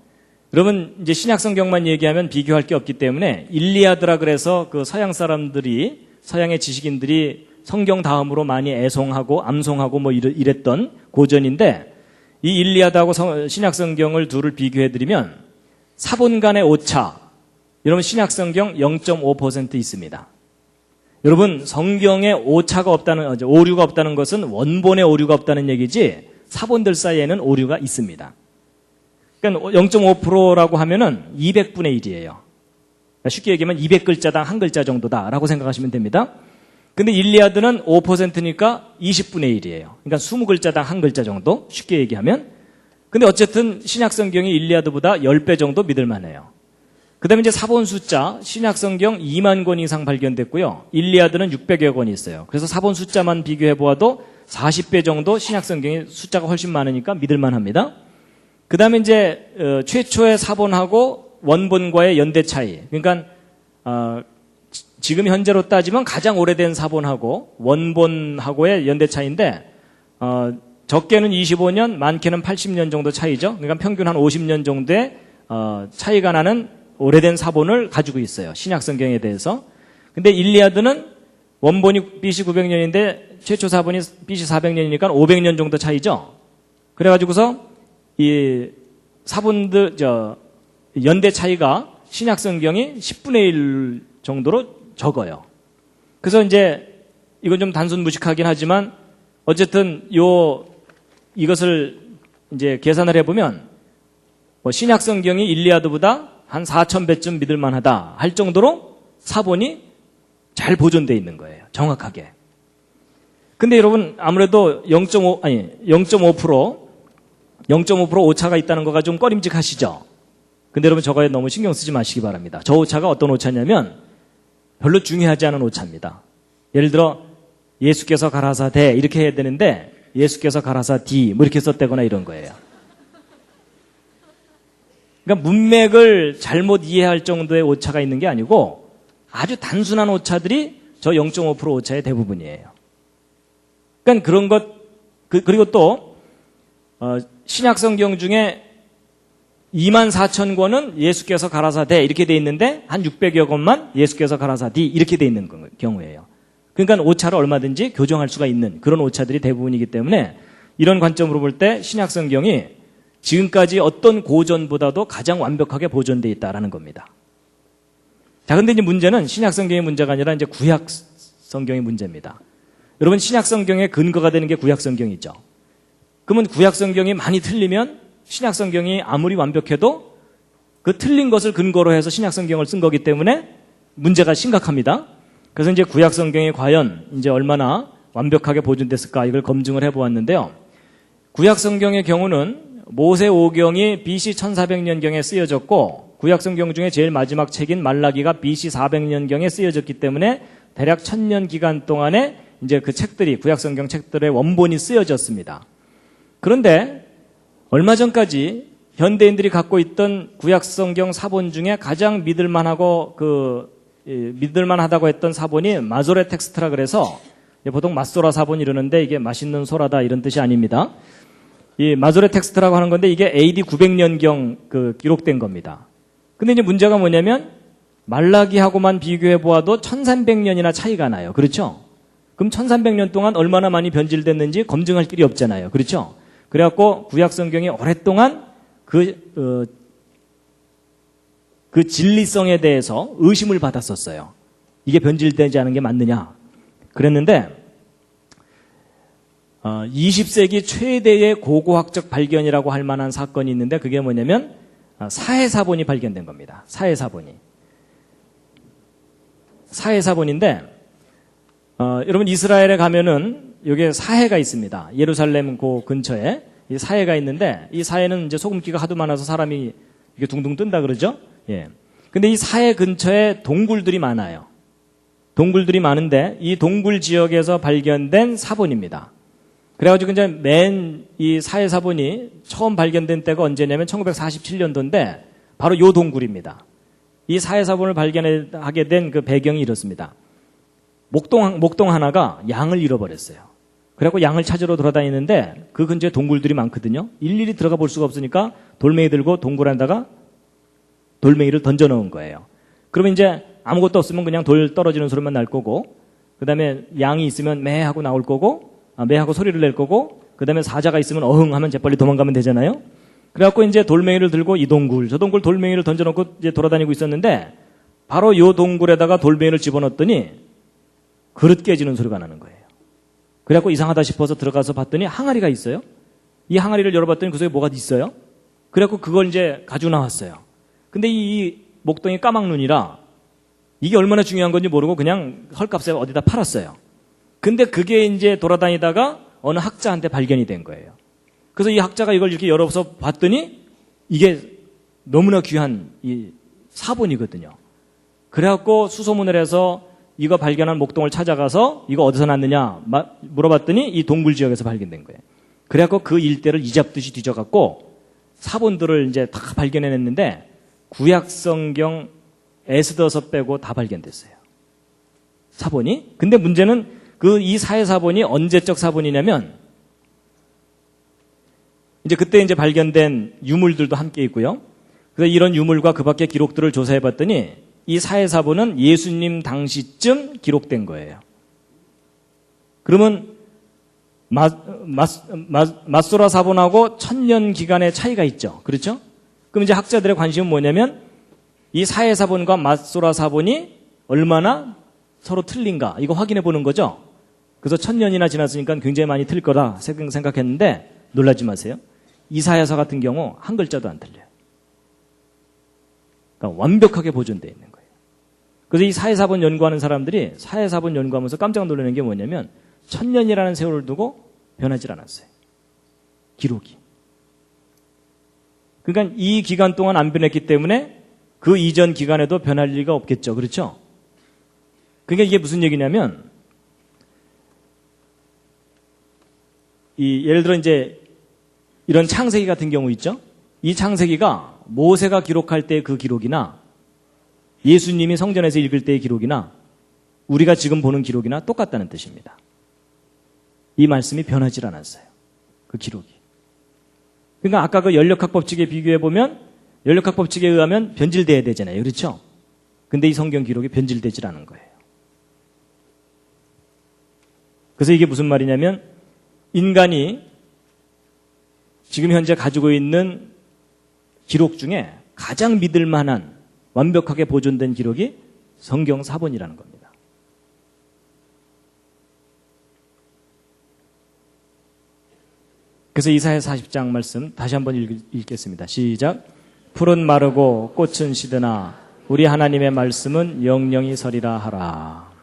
여러분 이제 신약 성경만 얘기하면 비교할 게 없기 때문에 일리아드라 그래서 그 서양 사람들이 서양의 지식인들이 성경 다음으로 많이 애송하고 암송하고 뭐 이랬던 고전인데 이 일리아드하고 신약 성경을 둘을 비교해 드리면 사본 간의 오차 여러분 신약 성경 0.5% 있습니다. 여러분 성경에 오차가 없다는 오류가 없다는 것은 원본에 오류가 없다는 얘기지 사본들 사이에는 오류가 있습니다. 그러니까 0.5%라고 하면은 200분의 1이에요. 그러니까 쉽게 얘기하면 200글자당 한 글자 정도다라고 생각하시면 됩니다. 근데 일리아드는 5%니까 20분의 1이에요. 그러니까 20글자당 한 글자 정도 쉽게 얘기하면. 근데 어쨌든 신약 성경이 일리아드보다 10배 정도 믿을 만해요. 그다음에 이제 사본 숫자 신약 성경 2만 권 이상 발견됐고요. 일리아드는 600여 권이 있어요. 그래서 사본 숫자만 비교해 보아도 40배 정도 신약 성경의 숫자가 훨씬 많으니까 믿을 만합니다. 그다음에 이제 최초의 사본하고 원본과의 연대 차이. 그러니까 지금 현재로 따지면 가장 오래된 사본하고 원본하고의 연대 차이인데 적게는 25년, 많게는 80년 정도 차이죠. 그러니까 평균 한 50년 정도의 차이가 나는 오래된 사본을 가지고 있어요. 신약 성경에 대해서. 근데 일리아드는 원본이 BC 900년인데 최초 사본이 BC 400년이니까 500년 정도 차이죠. 그래가지고서 이 사본들 연대 차이가 신약 성경이 10분의 1 정도로 적어요. 그래서 이제 이건 좀 단순 무식하긴 하지만 어쨌든 이것을 이제 계산을 해보면 신약 성경이 일리아드보다 한 4,000배쯤 믿을 만하다 할 정도로 사본이 잘 보존되어 있는 거예요. 정확하게. 근데 여러분 아무래도 0.5% 오차가 있다는 거가 좀 꺼림직하시죠? 근데 여러분 저거에 너무 신경 쓰지 마시기 바랍니다. 저 오차가 어떤 오차냐면 별로 중요하지 않은 오차입니다. 예를 들어 예수께서 가라사대 이렇게 해야 되는데 예수께서 가라사디 뭐 이렇게 썼다거나 이런 거예요. 그러니까 문맥을 잘못 이해할 정도의 오차가 있는 게 아니고 아주 단순한 오차들이 저 0.5% 오차의 대부분이에요. 그러니까 그런 것 그리고 또 신약 성경 중에 24,000권은 예수께서 가라사대 이렇게 돼 있는데 한 600여 권만 예수께서 가라사디 이렇게 돼 있는 경우예요. 그러니까 오차를 얼마든지 교정할 수가 있는 그런 오차들이 대부분이기 때문에 이런 관점으로 볼 때 신약 성경이 지금까지 어떤 고전보다도 가장 완벽하게 보존되어 있다라는 겁니다. 자, 근데 이제 문제는 신약 성경의 문제가 아니라 이제 구약 성경의 문제입니다. 여러분 신약 성경의 근거가 되는 게 구약 성경이죠. 그러면 구약 성경이 많이 틀리면 신약 성경이 아무리 완벽해도 그 틀린 것을 근거로 해서 신약 성경을 쓴 거기 때문에 문제가 심각합니다. 그래서 이제 구약 성경이 과연 이제 얼마나 완벽하게 보존됐을까 이걸 검증을 해보았는데요. 구약 성경의 경우는 모세 오경이 BC 1400년경에 쓰여졌고 구약 성경 중에 제일 마지막 책인 말라기가 BC 400년경에 쓰여졌기 때문에 대략 1000년 기간 동안에 이제 그 책들이 구약 성경 책들의 원본이 쓰여졌습니다. 그런데 얼마 전까지 현대인들이 갖고 있던 구약 성경 사본 중에 가장 믿을만하다고 했던 사본이 마소레 텍스트라 그래서 보통 맛소라 사본 이러는데 이게 맛있는 소라다 이런 뜻이 아닙니다. 이 마소레 텍스트라고 하는 건데 이게 AD 900년경 기록된 겁니다. 근데 이제 문제가 뭐냐면 말라기하고만 비교해 보아도 1300년이나 차이가 나요. 그렇죠? 그럼 1300년 동안 얼마나 많이 변질됐는지 검증할 길이 없잖아요. 그렇죠? 그래갖고 구약 성경이 오랫동안 그 진리성에 대해서 의심을 받았었어요. 이게 변질되지 않은 게 맞느냐. 그랬는데 20세기 최대의 고고학적 발견이라고 할 만한 사건이 있는데 그게 뭐냐면 사해사본이 발견된 겁니다. 사해사본인데 여러분 이스라엘에 가면은 여기에 사해가 있습니다. 예루살렘 그 근처에 이 사해가 있는데 이 사해는 이제 소금기가 하도 많아서 사람이 이게 둥둥 뜬다 그러죠. 예. 근데 이 사해 근처에 동굴들이 많아요. 동굴들이 많은데 이 동굴 지역에서 발견된 사본입니다. 그래가지고 이제 이 사해 사본이 처음 발견된 때가 언제냐면 1947년도인데 바로 요 동굴입니다. 이 사해 사본을 발견하게 된 그 배경이 이렇습니다. 목동 하나가 양을 잃어버렸어요. 그래갖고 양을 찾으러 돌아다니는데 그 근처에 동굴들이 많거든요. 일일이 들어가 볼 수가 없으니까 돌멩이 들고 동굴 안에다가 돌멩이를 던져 넣은 거예요. 그러면 이제 아무것도 없으면 그냥 돌 떨어지는 소리만 날 거고 그 다음에 양이 있으면 매 하고 나올 거고 매 하고 소리를 낼 거고 그 다음에 사자가 있으면 어흥 하면 재빨리 도망가면 되잖아요. 그래갖고 이제 돌멩이를 들고 이 동굴 저 동굴 돌멩이를 던져놓고 이제 돌아다니고 있었는데 바로 요 동굴에다가 돌멩이를 집어넣었더니 그릇 깨지는 소리가 나는 거예요. 그래갖고 이상하다 싶어서 들어가서 봤더니 항아리가 있어요. 이 항아리를 열어봤더니 그 속에 뭐가 있어요. 그래갖고 그걸 이제 가지고 나왔어요. 근데 이 목동이 까막눈이라 이게 얼마나 중요한 건지 모르고 그냥 헐값에 어디다 팔았어요. 근데 그게 이제 돌아다니다가 어느 학자한테 발견이 된 거예요. 그래서 이 학자가 이걸 이렇게 열어서 봤더니 이게 너무나 귀한 이 사본이거든요. 그래갖고 수소문을 해서 이거 발견한 목동을 찾아가서 이거 어디서 났느냐 물어봤더니 이 동굴 지역에서 발견된 거예요. 그래갖고 그 일대를 이잡듯이 뒤져갖고 사본들을 이제 다 발견해냈는데 구약 성경 에스더서 빼고 다 발견됐어요. 사본이. 근데 문제는 이 사해 사본이 언제적 사본이냐면 이제 그때 이제 발견된 유물들도 함께 있고요. 그래서 이런 유물과 그 밖의 기록들을 조사해 봤더니 이 사해사본은 예수님 당시쯤 기록된 거예요. 그러면 맞소라 사본하고 1000년 기간의 차이가 있죠. 그렇죠? 그럼 이제 학자들의 관심은 뭐냐면 이 사해사본과 맞소라 사본이 얼마나 서로 틀린가 이거 확인해 보는 거죠. 그래서 1000년이나 지났으니까 굉장히 많이 틀릴 거다 생각했는데 놀라지 마세요. 이사야서 같은 경우 한 글자도 안 틀려요. 그러니까 완벽하게 보존되어 있는 거예요. 그래서 이 사해사본 연구하는 사람들이 사해사본 연구하면서 깜짝 놀라는 게 뭐냐면 1000년이라는 세월을 두고 변하지 않았어요. 기록이. 그러니까 이 기간 동안 안 변했기 때문에 그 이전 기간에도 변할 리가 없겠죠. 그렇죠? 그러니까 이게 무슨 얘기냐면 예를 들어 이제 이런 창세기 같은 경우 있죠? 이 창세기가 모세가 기록할 때 그 기록이나 예수님이 성전에서 읽을 때의 기록이나 우리가 지금 보는 기록이나 똑같다는 뜻입니다. 이 말씀이 변하지 않았어요. 그 기록이. 그러니까 아까 그 연력학 법칙에 비교해 보면 연력학 법칙에 의하면 변질돼야 되잖아요. 그렇죠? 근데 이 성경 기록이 변질되질 않은 거예요. 그래서 이게 무슨 말이냐면 인간이 지금 현재 가지고 있는 기록 중에 가장 믿을 만한 완벽하게 보존된 기록이 성경 사본이라는 겁니다. 그래서 이사야 40장 말씀 다시 한번 읽겠습니다. 시작. 풀은 마르고 꽃은 시드나 우리 하나님의 말씀은 영영이 서리라 하라.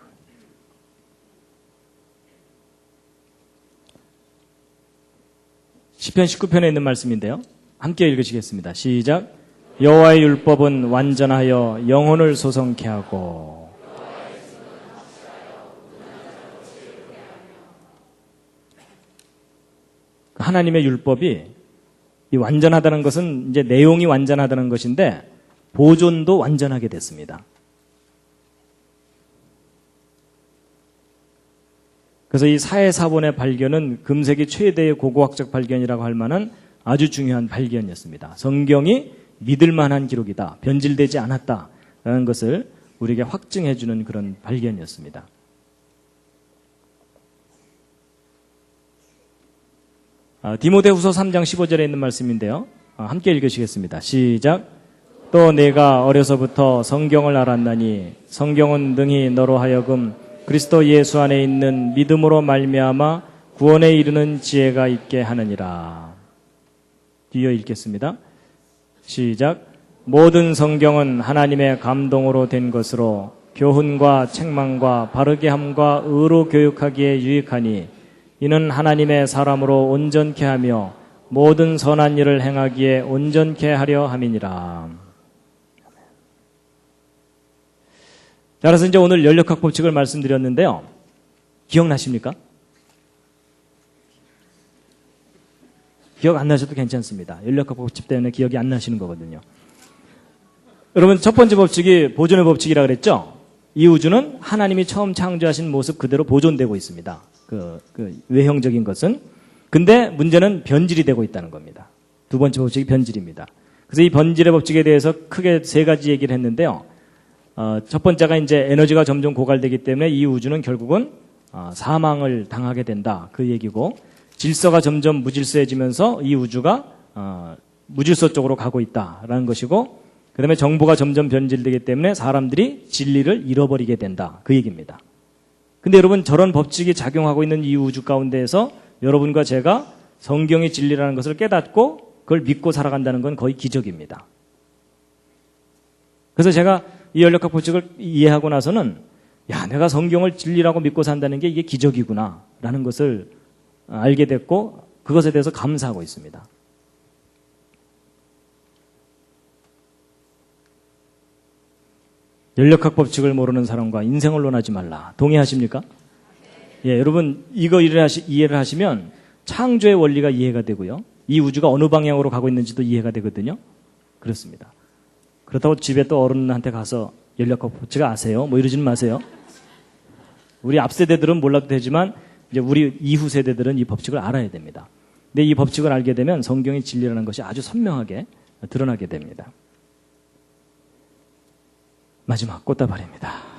시편 19편에 있는 말씀인데요. 함께 읽으시겠습니다. 시작. 여호와의 율법은 완전하여 영혼을 소성케 하고 하나님의 율법이 이 완전하다는 것은 이제 내용이 완전하다는 것인데 보존도 완전하게 됐습니다. 그래서 이 사해사본의 발견은 금세기 최대의 고고학적 발견이라고 할 만한 아주 중요한 발견이었습니다. 성경이 믿을 만한 기록이다. 변질되지 않았다라는 것을 우리에게 확증해 주는 그런 발견이었습니다. 디모데후서 3장 15절에 있는 말씀인데요. 함께 읽으시겠습니다. 시작. 또 내가 어려서부터 성경을 알았나니 성경은 능히 너로 하여금 그리스도 예수 안에 있는 믿음으로 말미암아 구원에 이르는 지혜가 있게 하느니라. 뒤이어 읽겠습니다. 시작. 모든 성경은 하나님의 감동으로 된 것으로 교훈과 책망과 바르게 함과 의로 교육하기에 유익하니 이는 하나님의 사람으로 온전케 하며 모든 선한 일을 행하기에 온전케 하려 함이니라. 자, 그래서 이제 오늘 연력학 법칙을 말씀드렸는데요. 기억나십니까? 기억 안 나셔도 괜찮습니다. 연력학 법칙 때문에 기억이 안 나시는 거거든요. 여러분, 첫 번째 법칙이 보존의 법칙이라고 그랬죠? 이 우주는 하나님이 처음 창조하신 모습 그대로 보존되고 있습니다. 그 외형적인 것은. 근데 문제는 변질이 되고 있다는 겁니다. 두 번째 법칙이 변질입니다. 그래서 이 변질의 법칙에 대해서 크게 세 가지 얘기를 했는데요. 첫 번째가 이제 에너지가 점점 고갈되기 때문에 이 우주는 결국은 사망을 당하게 된다. 그 얘기고, 질서가 점점 무질서해지면서 이 우주가 무질서 쪽으로 가고 있다라는 것이고, 그 다음에 정보가 점점 변질되기 때문에 사람들이 진리를 잃어버리게 된다. 그 얘기입니다. 근데 여러분, 저런 법칙이 작용하고 있는 이 우주 가운데에서 여러분과 제가 성경이 진리라는 것을 깨닫고 그걸 믿고 살아간다는 건 거의 기적입니다. 그래서 제가 이 연력학 법칙을 이해하고 나서는 야, 내가 성경을 진리라고 믿고 산다는 게 이게 기적이구나 라는 것을 알게 됐고 그것에 대해서 감사하고 있습니다. 연력학 법칙을 모르는 사람과 인생을 논하지 말라. 동의하십니까? 예, 여러분 이거 이해를 하시면 창조의 원리가 이해가 되고요. 이 우주가 어느 방향으로 가고 있는지도 이해가 되거든요. 그렇습니다. 그렇다고 집에 또 어른한테 가서 연력학 법칙을 아세요? 뭐 이러지는 마세요. 우리 앞 세대들은 몰라도 되지만 이제 우리 이후 세대들은 이 법칙을 알아야 됩니다. 근데 이 법칙을 알게 되면 성경의 진리라는 것이 아주 선명하게 드러나게 됩니다. 마지막 꽃다발입니다.